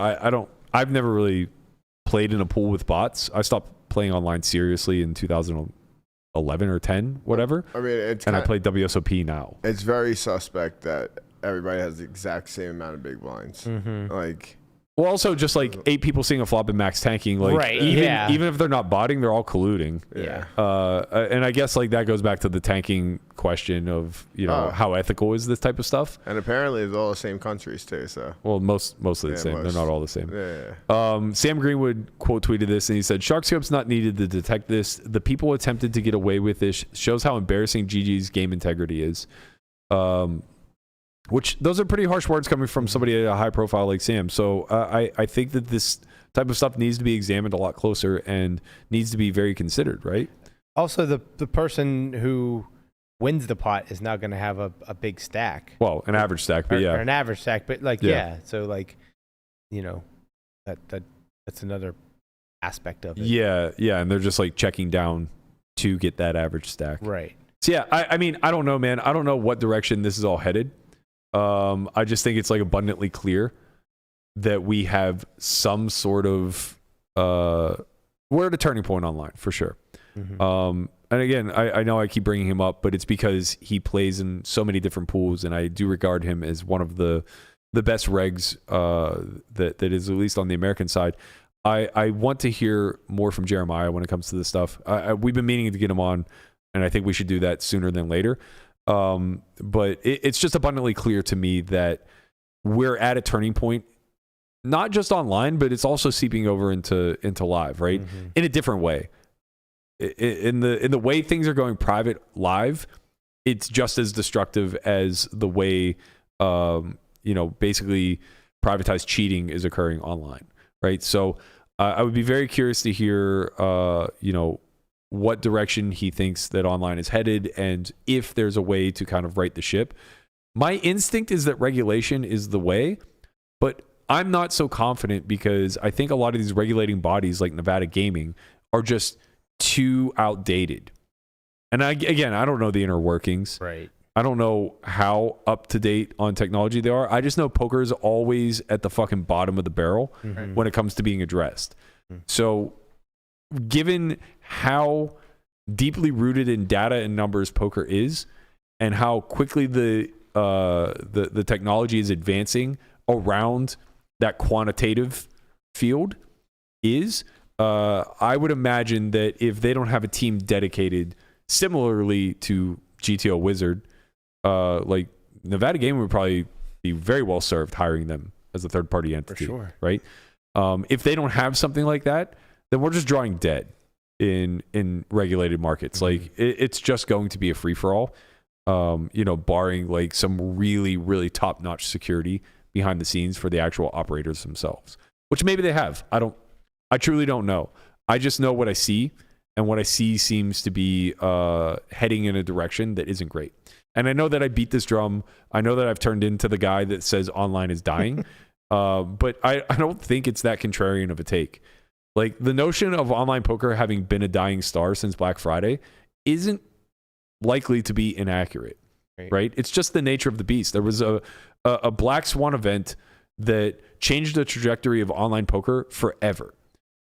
I've never really played in a pool with bots. I stopped playing online seriously in 2011 or 10, whatever. I mean, I played WSOP now. It's very suspect that everybody has the exact same amount of big blinds. Like, well, also just like 8 people seeing a flop and max tanking, like Right, even if they're not botting, they're all colluding. yeah. And I guess like that goes back to the tanking question of how ethical is this type of stuff. And apparently it's all the same countries too. So Well, mostly the same. They're not all the same. Sam Greenwood quote tweeted this and he said, "Sharkscope's not needed to detect this. The people attempted to get away with this shows how embarrassing GG's game integrity is." Which those are pretty harsh words coming from somebody at a high profile like Sam. So I think that this type of stuff needs to be examined a lot closer and needs to be very considered, right? Also, the person who wins the pot is now going to have a big stack. Well, an average stack, but or an average stack, but like so like that's another aspect of it. Yeah, and they're just like checking down to get that average stack. Right. So yeah, I mean, I don't know, man. I don't know what direction this is all headed. I just think it's like abundantly clear that we have some sort of we're at a turning point online for sure. And again, I know I keep bringing him up, but it's because he plays in so many different pools, and I do regard him as one of the best regs that is at least on the American side. I want to hear more from Jeremiah when it comes to this stuff. We've been meaning to get him on, and I think we should do that sooner than later. But it's just abundantly clear to me that we're at a turning point, not just online, but it's also seeping over into live, right? In a different way. In the way things are going private live, it's just as destructive as the way basically privatized cheating is occurring online, right? So I would be very curious to hear what direction he thinks that online is headed, and if there's a way to kind of right the ship. My instinct is that regulation is the way, but I'm not so confident because I think a lot of these regulating bodies like Nevada Gaming are just too outdated. And I don't know the inner workings. Right. I don't know how up to date on technology they are. I just know poker is always at the fucking bottom of the barrel when it comes to being addressed. So given how deeply rooted in data and numbers poker is, and how quickly the technology is advancing around that quantitative field is, I would imagine that if they don't have a team dedicated similarly to GTO Wizard, like Nevada Gaming would probably be very well served hiring them as a third party entity, For sure. right? If they don't have something like that, then we're just drawing dead in regulated markets. Like it's just going to be a free for all, barring like some really, really top notch security behind the scenes for the actual operators themselves, which maybe they have. I truly don't know. I just know what I see, and what I see seems to be heading in a direction that isn't great. And I know that I beat this drum. I know that I've turned into the guy that says online is dying, but I don't think it's that contrarian of a take. Like the notion of online poker having been a dying star since Black Friday isn't likely to be inaccurate, right? It's just the nature of the beast. There was a Black Swan event that changed the trajectory of online poker forever.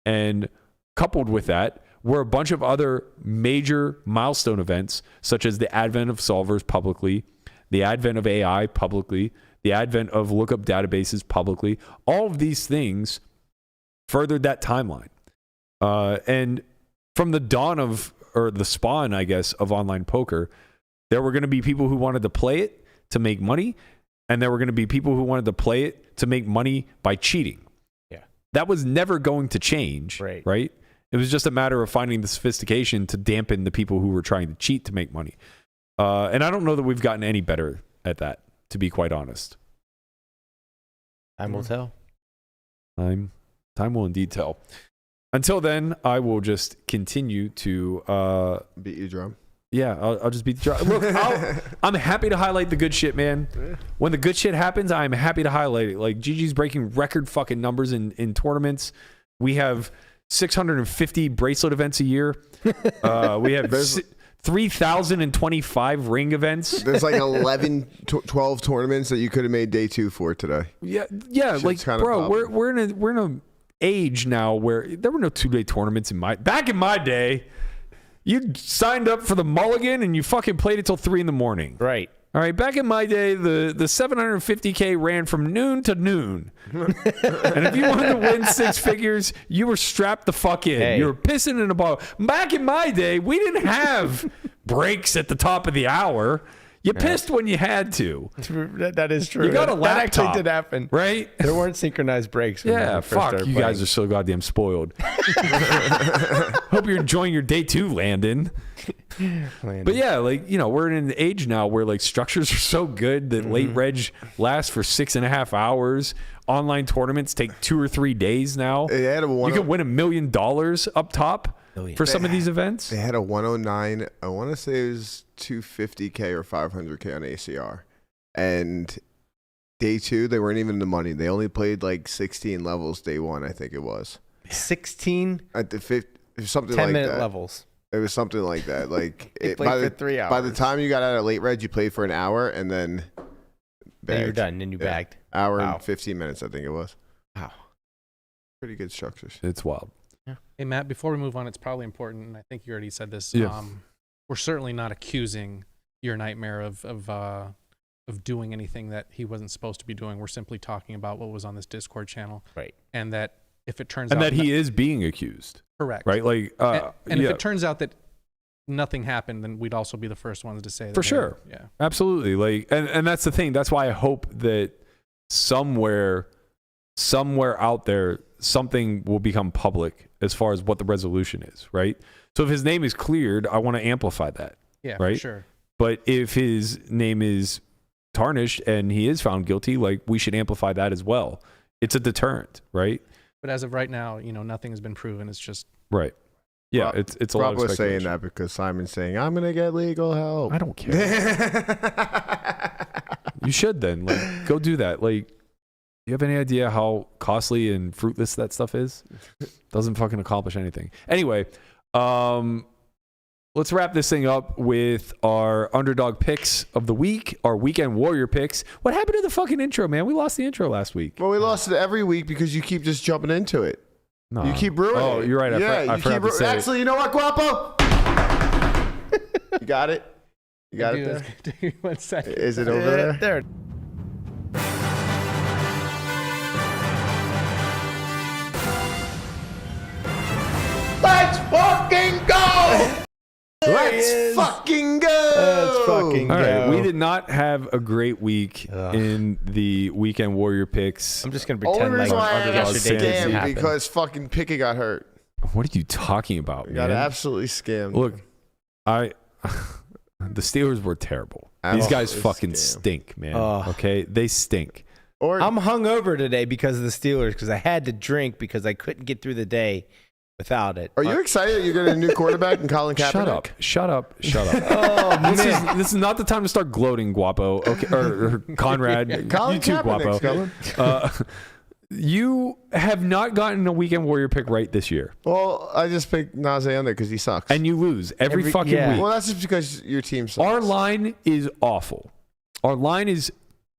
And coupled with that were a bunch of other major milestone events, such as the advent of solvers publicly, the advent of AI publicly, the advent of lookup databases publicly. All of these things furthered that timeline. And from the dawn of, or the spawn, I guess, of online poker, there were going to be people who wanted to play it to make money, and there were going to be people who wanted to play it to make money by cheating. Yeah. That was never going to change, right? It was just a matter of finding the sophistication to dampen the people who were trying to cheat to make money. And I don't know that we've gotten any better at that, to be quite honest. Time will tell. Time will indeed tell. Until then, I will just continue to beat your drum. Yeah, I'll just beat the drum. Look, I'm happy to highlight the good shit, man. When the good shit happens, I'm happy to highlight it. Like GG's breaking record fucking numbers in tournaments. We have 650 bracelet events a year. We have 3,025 ring events. There's like 11, 12 tournaments that you could have made day 2 for today. Yeah. Shit's like, bro, we're in a age now where there were no 2-day tournaments back in my day. You signed up for the mulligan and you fucking played it till 3 a.m. Right. All right, back in my day, the 750K ran from noon to noon. And if you wanted to win six figures, you were strapped the fuck in. Hey. You were pissing in a bottle. Back in my day, we didn't have breaks at the top of the hour. You pissed when you had to. That is true. You got a That actually laptop, did happen. right? There weren't synchronized breaks. when Yeah, we first fuck. started You playing. guys are so goddamn spoiled. Hope you're enjoying your day too, Landon. But yeah, like, you know, we're in an age now where like structures are so good that late reg lasts for 6.5 hours. Online tournaments take 2 or 3 days now. They had a You can win $1 million up top for some of these events. They had a 109. I want to say it was 250K or 500K on ACR. And day 2, they weren't even in the money. They only played like 16 levels day 1, I think it was. 16 At the something like 10-minute that. levels. It was something like that. Like They played for 3 hours. By the time you got out of late reg, you played for an hour and then Then you're bagged. done. Then you Yeah. bagged. Hour Wow. and 15 minutes, I think it was. Wow. Pretty good structures. It's wild. Hey, Matt, before we move on, it's probably important, and I think you already said this. Yeah. We're certainly not accusing your nightmare of doing anything that he wasn't supposed to be doing. We're simply talking about what was on this Discord channel. Right. And that if it turns And out that he is being accused, correct. right? Like, And yeah, if it turns out that nothing happened, then we'd also be the first ones to say that. For hey, sure. Yeah. absolutely. Like, and that's the thing. That's why I hope that somewhere out there, something will become public as far as what the resolution is, right? So if his name is cleared, I want to amplify that. Yeah, Right? for sure. But if his name is tarnished and he is found guilty, like, we should amplify that as well. It's a deterrent, right? But as of right now, nothing has been proven. It's just Right. Yeah, Rob- it's a lot Rob of was saying speculation. that because Simon's saying, I'm going to get legal help. I don't care. You should then. Like, go do that. Like, you have any idea how costly and fruitless that stuff is? Doesn't fucking accomplish anything. Anyway, let's wrap this thing up with our underdog picks of the week, our weekend warrior picks. What happened to the fucking intro, man? We lost the intro last week. Well, we lost it every week because you keep just jumping into it. No. You keep ruining it. Oh, you're right. I forgot to say it. Actually, you know what, Guapo? You got it? You got it there? Give me 1 second. Is it over there? There. Let's fucking go! There he Let's is. fucking go! Let's fucking All right, go. we did not have a great week Ugh. in the weekend warrior picks. I'm just gonna Only pretend like reason why I got yesterday didn't scammed happen. because fucking Pickem got hurt. What are you talking about, We got man? absolutely scammed. Look, the Steelers were terrible. These guys Absolute fucking scam. stink, man. Ugh. Okay, they stink. Or I'm hungover today because of the Steelers because I had to drink because I couldn't get through the day without it. are you excited that you're getting a new quarterback in Colin Kaepernick? Shut up. Oh man. This is not the time to start gloating, Guapo. Okay, or Conrad. Colin You too, Kaepernick's Guapo. coming. You have not gotten a weekend warrior pick right this year, Well, I just picked Najee under because he sucks. and you lose every fucking yeah. week. well, that's just because your team sucks. Our line is awful. Our line is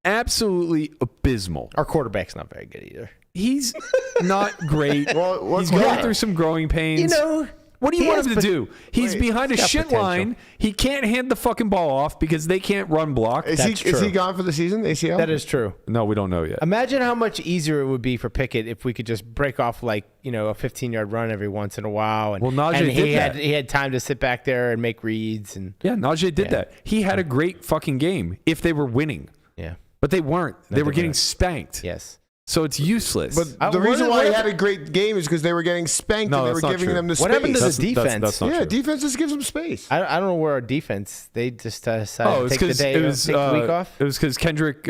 absolutely abysmal. Our quarterback's not very good either. He's not great. Well, what's He's going going on? through some growing pains. You know, What do you he want has him to do? He's wait, behind a he's got shit potential. line. He can't hand the fucking ball off because they can't run block. Is That's he true. gone for the season? ACL? that is true. No, we don't know yet. Imagine how much easier it would be for Pickett if we could just break off like a 15-yard run every once in a while. And, Well, Najee and did that. he had time to sit back there and make reads and Yeah, Najee did Yeah. that. He had a great fucking game if they were winning, yeah, but they weren't. No, They were they getting weren't. spanked. yes. So it's useless. But the reason why he had a great game is because they were getting spanked No, and they that's were not giving true. them the What space. happened to the defense? That's not yeah, true. defense just gives them space. I don't know where our defense. They just decided to it's take the 'cause day, it was take the week off. It was because Kendrick,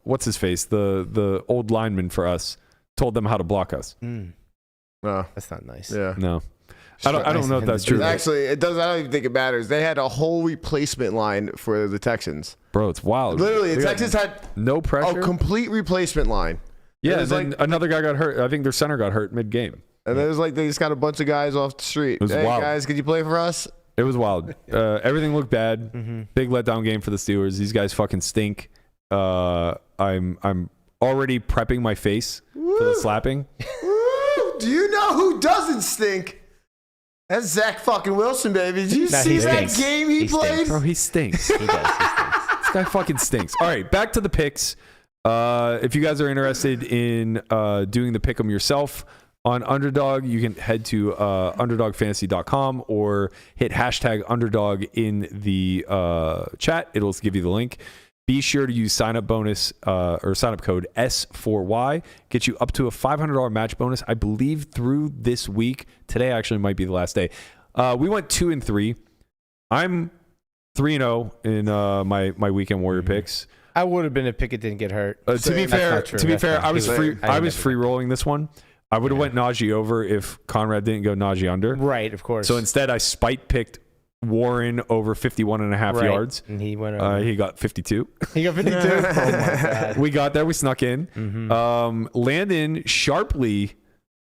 what's his face, the old lineman for us, told them how to block us. Mm, No. that's not nice. Yeah. No, I don't know if that's true. Actually, it doesn't. I don't even think it matters. They had a whole replacement line for the Texans. Bro, it's wild. Literally, They the got Texans had no a pressure. complete replacement line. Yeah, It and was then another guy got hurt. I think their center got hurt mid-game. And it was like they just got a bunch of guys off the street. was Hey, wild. guys, could you play for us? It was wild. Everything looked bad. Mm-hmm. Big letdown game for the Steelers. These guys fucking stink. I'm already prepping my face for the Woo. slapping. Woo! Do you know who doesn't stink? That's Zach fucking Wilson, baby. Did you No, see he that stinks. game he He played? stinks. Bro, he stinks. He does. He stinks. guy fucking stinks. All right, back to the picks. If you guys are interested in doing the Pickem yourself on Underdog, you can head to underdogfantasy.com or hit hashtag Underdog in the chat. It'll give you the link. Be sure to use sign up bonus or sign up code S4Y. Get you up to a $500 match bonus, I believe, through this week. Today actually might be the last day. We went 2-3. I'm 3-0 in my weekend warrior picks. I would have been if Pickett didn't get hurt. To be fair, I was free rolling this one. I would have went Najee over if Conrad didn't go Najee under. Right, of course. So instead, I spite picked Warren over 51.5 yards. And he went over. He got 52. He got 52? Oh, my God. We got there. We snuck in. Mm-hmm. Landon sharply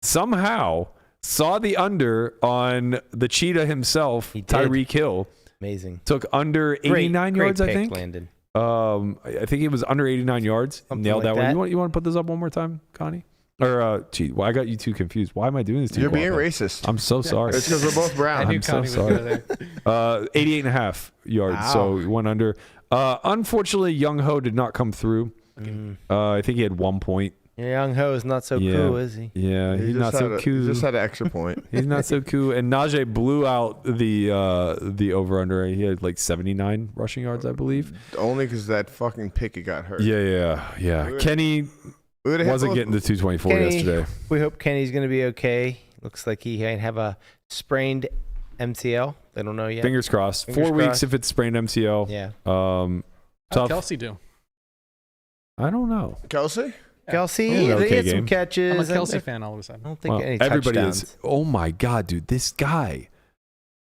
somehow saw the under on the cheetah himself, Tyreek Hill. Amazing. Took under 89 yards, pick, I think. Landon. I think it was under 89 yards. Something Nailed like that one. that. You want to put this up one more time, Connie? Or, well, I got you two confused. Why am I doing this to you? You're being racist. I'm so sorry. It's because we're both brown. I knew I'm so Connie would sorry. go there. 88.5 yards. Wow. So we went under. Unfortunately, Young Ho did not come through. I think he had 1 point. Young Ho is not so cool, is he? Yeah, He he's not so cool. He just had an extra point. He's not so cool. And Najee blew out the over under. He had like 79 rushing yards, I believe. Only because that fucking Pickett got hurt. Yeah. Kenny wasn't getting to 224 yesterday. We hope Kenny's going to be okay. Looks like he might have a sprained MCL. They don't know yet. Fingers crossed. Fingers 4 weeks crossed. if it's sprained MCL. Yeah. How'd Tough. Kelsey do? I don't know. Kelsey? Kelsey, He had an he okay had some game. catches. I'm a Kelsey fan all of a I sudden. don't think Well, any everybody touchdowns. is. Oh my God, dude! This guy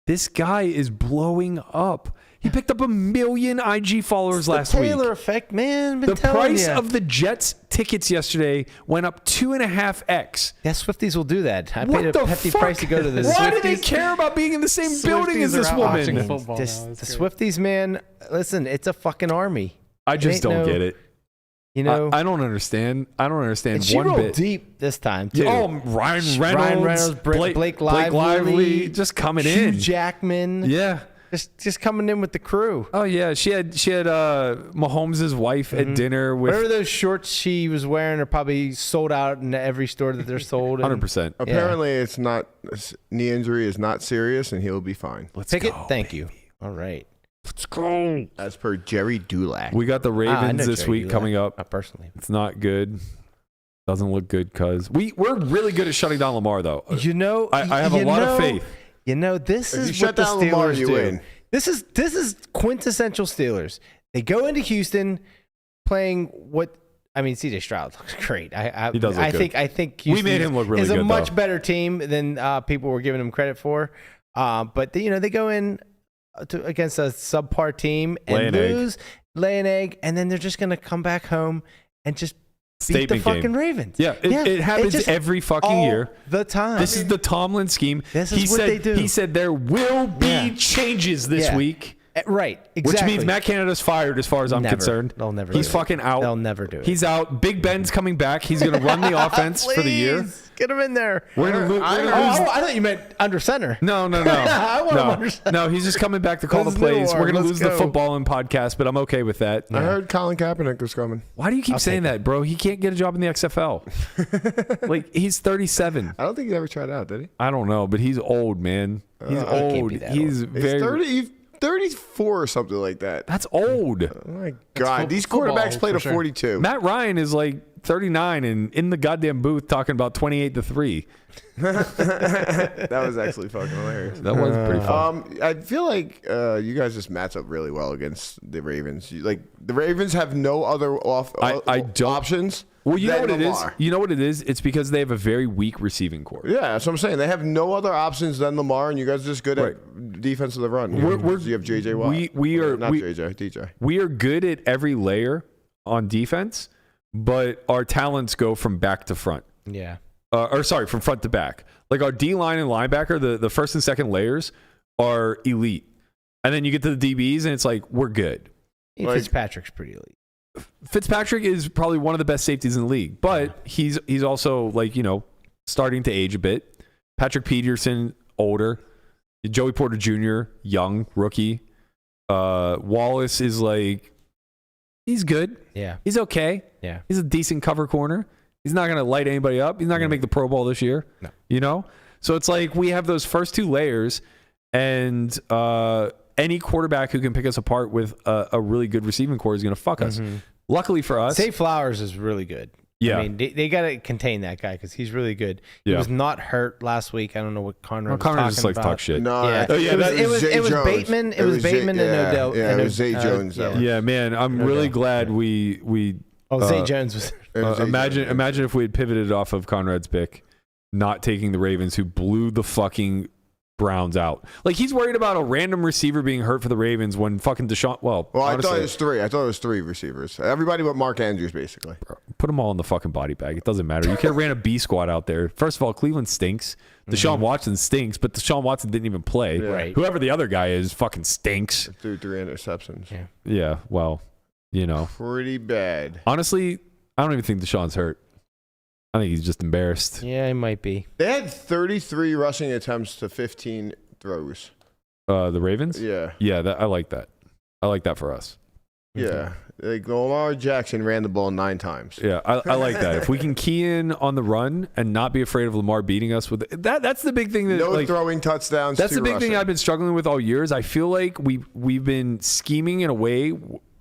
is blowing up. He picked up 1 million IG followers last week. Taylor effect, man. Been The telling price ya. of the Jets tickets yesterday went up 2.5x. Yeah, Swifties will do that. I What paid the a hefty fuck? price to go to this. Why do they Swifties. care about being in the same building as Swifties this are out watching woman? football This, now. It's the great. Swifties, man. Listen, it's a fucking army. I just ain't don't no- get it. You know, I don't understand. I don't understand and she one rolled bit. deep this time too. Oh, Ryan Reynolds, Blake Lively, just coming Hugh in. Jackman, Yeah. just coming in with the crew. Oh yeah. She had Mahomes' wife at dinner with Whatever those shorts she was wearing are probably sold out in every store that they're sold. in. 100%. Apparently, it's not knee injury is not serious, and he'll be fine. Let's Pick it. go. Thank you. All right. Let's go. As per Jerry Dulac. We got the I Ravens know this Jerry week Dulac. coming up. Not personally. It's not good. Doesn't look good because we're really good at shutting down Lamar though. You know, I have a lot of faith. You know, this If you is shut what the down Lamar, Steelers you do. win. This is quintessential Steelers. They go into Houston playing what I mean. CJ Stroud looks great. He does look good. I think We Houston made him look really is a good, much though. better team than people were giving him credit for. But they go in against a subpar team and lay an egg, and then they're just gonna come back home and just beat the Statement fucking game. Ravens. Yeah, it happens just every fucking all year. the time. This is the Tomlin scheme. This is he what said, they do. He said there will be Yeah. changes this Yeah. week. Right, Which exactly. means Matt Canada's fired as far as I'm Never. concerned. They'll never He's do it. fucking out. They'll never do it. He's out. Big Ben's coming back. He's going to run the offense for the year. Please, get him in there. We're going to lose. I thought you meant under center. No. I want him under center. No, he's just coming back to call This the is plays. new We're going to arm. lose Let's the go. football and podcast, but I'm okay with that. I heard Colin Kaepernick was coming. Why do you keep saying that, bro? He can't get a job in the XFL. Like, he's 37. I don't think he ever tried out, did he? I don't know, but he's old, man. He's he can't old. be that He's old. very. He's 30, 34 or something like that. That's old. Oh my God. These football, quarterbacks played for a sure. 42. Matt Ryan is like 39 and in the goddamn booth talking about 28-3. That was actually fucking hilarious. That was pretty fun. I feel like you guys just match up really well against the Ravens. Like the Ravens have no other I don't- options. Well, you know than what it is? Lamar. You know what it is? It's because they have a very weak receiving core. Yeah, that's what I'm saying. They have no other options than Lamar, and you guys are just good at defense of the run. You have JJ Watt. we are not JJ, DJ. We are good at every layer on defense, but our talents go from back to front. Yeah. From front to back. Like our D line and linebacker, the first and second layers are elite. And then you get to the DBs and it's like, we're good. Fitzpatrick's pretty elite. Fitzpatrick is probably one of the best safeties in the league, but he's also like, starting to age a bit. Patrick Peterson, older. Joey Porter Jr., young, rookie. Wallace is like He's good. Yeah. He's okay. Yeah. He's a decent cover corner. He's not going to light anybody up. He's not going to make the Pro Bowl this year. No. You know? So it's like we have those first two layers, and any quarterback who can pick us apart with a really good receiving core is going to fuck us. Luckily for us. Zay Flowers is really good. Yeah. I mean, they got to contain that guy because he's really good. He was not hurt last week. I don't know what Conrad was Conrad talking just likes to about. talk shit. No, Yeah. it was It was Jones. Bateman. It was Bateman and Odell. Yeah, and it was Zay Jones. yeah. Yeah, man. I'm really glad we Zay Jones was. imagine if we had pivoted off of Conrad's pick, not taking the Ravens, who blew the fucking Browns out. Like, he's worried about a random receiver being hurt for the Ravens when fucking Deshaun. Well, Well, honestly, I thought it was three receivers. Everybody but Mark Andrews, basically. put them all in the fucking body bag. It doesn't matter. You could have ran a B squad out there. First of all, Cleveland stinks. Deshaun Watson stinks, but Deshaun Watson didn't even play. Yeah. Right. Whoever the other guy is fucking stinks. Threw 3 interceptions. Yeah. Yeah, well, you know. Pretty bad. Honestly, I don't even think Deshaun's hurt. I think he's just embarrassed. Yeah, he might be. They had 33 rushing attempts to 15 throws. The Ravens? Yeah. Yeah, I like that. I like that for us. Yeah. Like Lamar Jackson ran the ball 9 times. Yeah, I like that. If we can key in on the run and not be afraid of Lamar beating us with that's the big thing. That, No like, throwing touchdowns. that's the 2 big thing rushing. I've been struggling with all year. Is I feel like we've been scheming in a way,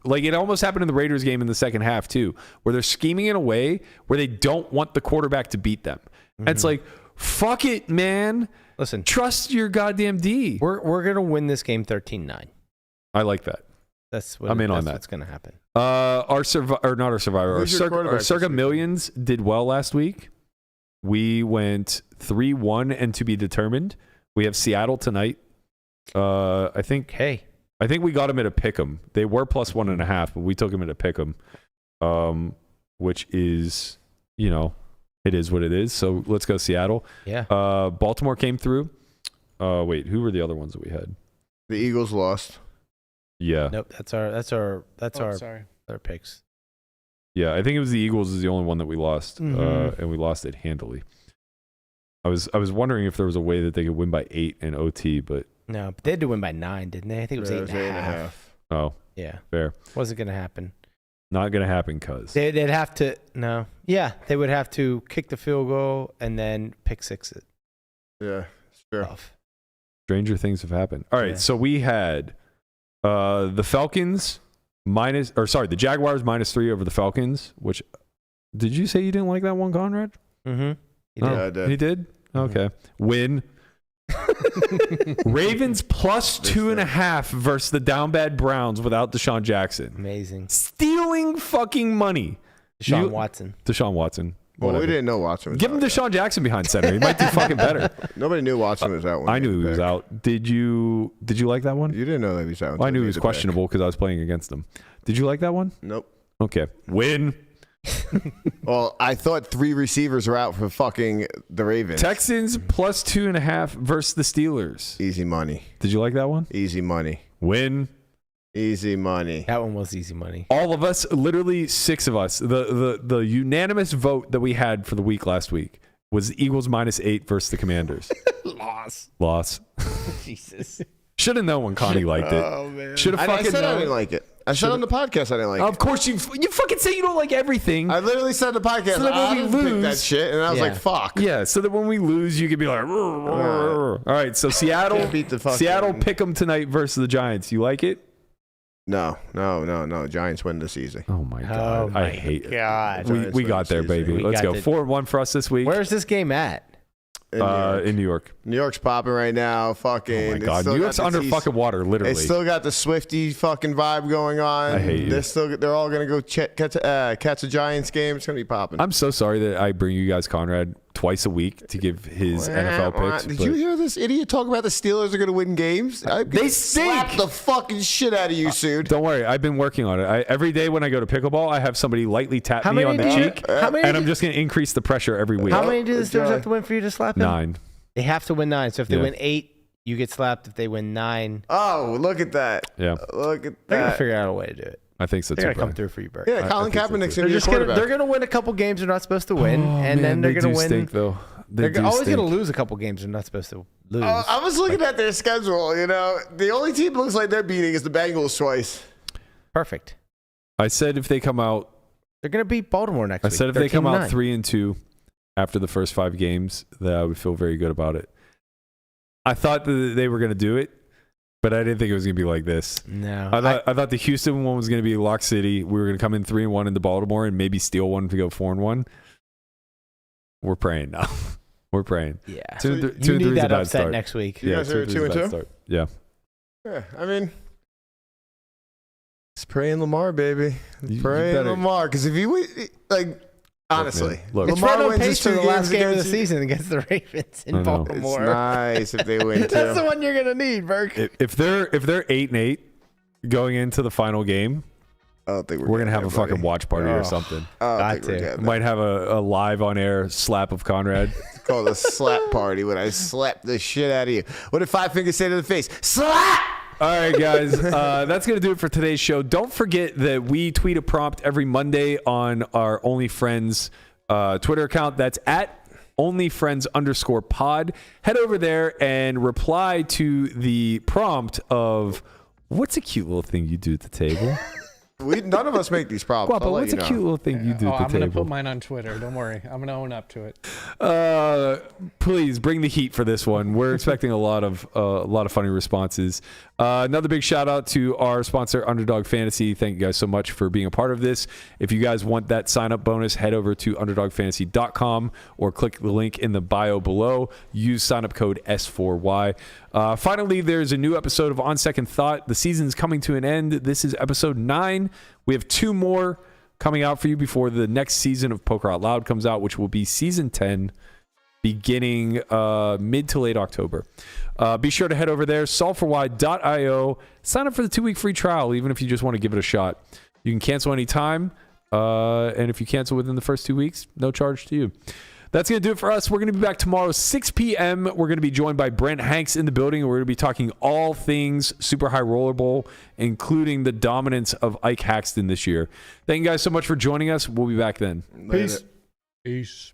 like it almost happened in the Raiders game in the second half too, where they're scheming in a way where they don't want the quarterback to beat them. And it's like, fuck it, man. Listen, Trust your goddamn D. we're gonna win this game 13-9. I like that. That's what I'm in on that's that. What's gonna happen? Our Survivor, Who's your quarterback our this Circa week? Millions did well last week. We went 3-1 and to be determined. We have Seattle tonight. I think Hey, we got them at a Pickem. They were plus 1.5, but we took them at a Pickem, which is, you know, it is what it is. So let's go Seattle. yeah. Baltimore came through. Wait, who were the other ones that we had? The Eagles lost. Yeah. Nope. That's our Sorry. our picks. Yeah, I think it was the Eagles is the only one that we lost, Mhm. and we lost it handily. I was wondering if there was a way that they could win by 8 in OT, but No, but they had to win by 9, didn't they? I think it was Yeah, 8.5. oh, Yeah, fair. wasn't gonna happen. Not gonna happen, cuz. They'd have to they would have to kick the field goal and then pick 6 it Yeah, sure. off. Stranger things have happened. All right, Yeah. so we had the Falcons the Jaguars -3 over the Falcons. Which did you say you didn't like that one, Conrad? Mm-hmm. Yeah, I did. He did. Okay, win. Ravens plus 2.5 versus the down bad Browns without Deshaun Jackson. Amazing. Stealing fucking money. Deshaun You- Watson. Deshaun Watson. Well, we Whatever. didn't know Watson was Give him out. Deshaun Jackson behind center. He might do fucking better. Nobody knew Watson was out. When I they knew he made was the pick. out. Did you like that one? You didn't know that he was out. Well, I until knew they he was made the pick. questionable because I was playing against him. Did you like that one? Nope. Okay. Win. Well, I thought 3 receivers were out for fucking the Ravens. Texans plus 2.5 versus the Steelers. Easy money. Did you like that one? Easy money. Win. Easy money. That one was easy money. All of us, literally 6 of us, the unanimous vote that we had for the week last week was the Eagles -8 versus the Commanders. Loss. Jesus. Should have known when Connie liked it. Oh, man. Should have I fucking said I known. didn't like it. I said on the podcast I didn't like Of it. course you fucking say you don't like everything. I literally said on the podcast, So that when I we didn't pick that lose- shit, and I was Yeah. like, fuck. Yeah, so that when we lose, you could be like, "Rrr, rrr, rrr." All right. So Seattle Beat the fucking- Seattle pick 'em tonight versus the Giants. You like it? No. Giants win this easy. Oh my Oh god, I my hate it. God. We Giants win got this there, season. baby. We Let's got go. the- 4-1 for us this week. Where's this game at? In New York. New York's popping right now. Fucking. Oh my it's god, still New got York's the under Chiefs- fucking water, literally. It's still got the Swifty fucking vibe going on. I hate you. They're all gonna go catch a Giants game. It's gonna be popping. I'm so sorry that I bring you guys Conrad twice a week to give his NFL picks. Did but- you hear this idiot talk about the Steelers are gonna win games? They slap stink. the fucking shit out of you, Sude. Don't worry, I've been working on it. Every day when I go to pickleball, I have somebody lightly tap me on the cheek, and I'm just going to increase the pressure every week. How many do the Good Steelers job. have to win for you to slap him? 9. They have to win 9. So if they Yeah. win 8, you get slapped. If they win 9, Oh, look at that. Yeah, Look at they're gonna that. figure out a way to do it. I think so too. They're gonna come Brian. through for you, Berk. Yeah, Colin think so, Kaepernick's too. gonna They're be a just gonna quarterback. win a couple games they're not supposed to win, and then they're they gonna do win. Stink, though. They They're do always stink. gonna lose a couple games they're not supposed to lose. I was looking at their schedule. You know, the only team looks like they're beating is the Bengals twice. Perfect. I said if they come out, They're going to beat Baltimore next I week. said if they come out 13-9. 3-2 after the first 5 games, that I would feel very good about it. I thought that they were going to do it, but I didn't think it was going to be like this. No. I thought the Houston one was going to be Lock City. We were going to come in 3-1 into Baltimore and maybe steal one to go 4-1. We're praying now. We're praying. Yeah. Two You and need three's a that bad upset start. next week. You guys are 2-3's a bad 2-2? start. Yeah. Yeah, I mean, it's praying Lamar, baby. You Praying better- Lamar, because if you like, honestly, Look, It's Lamar right on wins pace his for 2 the last games game of the against you. season against the Ravens I in know. It's Baltimore. nice if they win That's too. the one you're going to need, Burke. if they're 8-8 going into the final game, I don't think we're gonna have a getting there, fucking buddy. watch party Oh. or something. I don't Got think we're to. getting there. Might have a live on air slap of Conrad. It's called a slap party when I slap the shit out of you. What did Five Fingers say to the face? Slap! All right, guys, that's going to do it for today's show. Don't forget that we tweet a prompt every Monday on our OnlyFriends Twitter account. That's at OnlyFriends_pod. Head over there and reply to the prompt of what's a cute little thing you do at the table? None of us make these problems. Guapa, I'll let what's you a know. cute little thing you do at I'm the gonna table? put mine on Twitter. Don't worry. I'm gonna own up to it. Please bring the heat for this one. We're expecting a lot of funny responses. Another big shout out to our sponsor, Underdog Fantasy. Thank you guys so much for being a part of this. If you guys want that sign up bonus, head over to underdogfantasy.com or click the link in the bio below. Use sign up code S4Y. Finally, there's a new episode of On Second Thought. The season's coming to an end. This is episode 9. We have 2 more coming out for you before the next season of Poker Out Loud comes out, which will be season 10, beginning mid to late October. Be sure to head over there, S4Y.io. Sign up for the 2-week free trial, even if you just want to give it a shot. You can cancel anytime, and if you cancel within the first 2 weeks, no charge to you. That's going to do it for us. We're going to be back tomorrow, 6 p.m. We're going to be joined by Brent Hanks in the building. We're going to be talking all things Super High Roller Bowl, including the dominance of Ike Haxton this year. Thank you guys so much for joining us. We'll be back then. Later. Peace.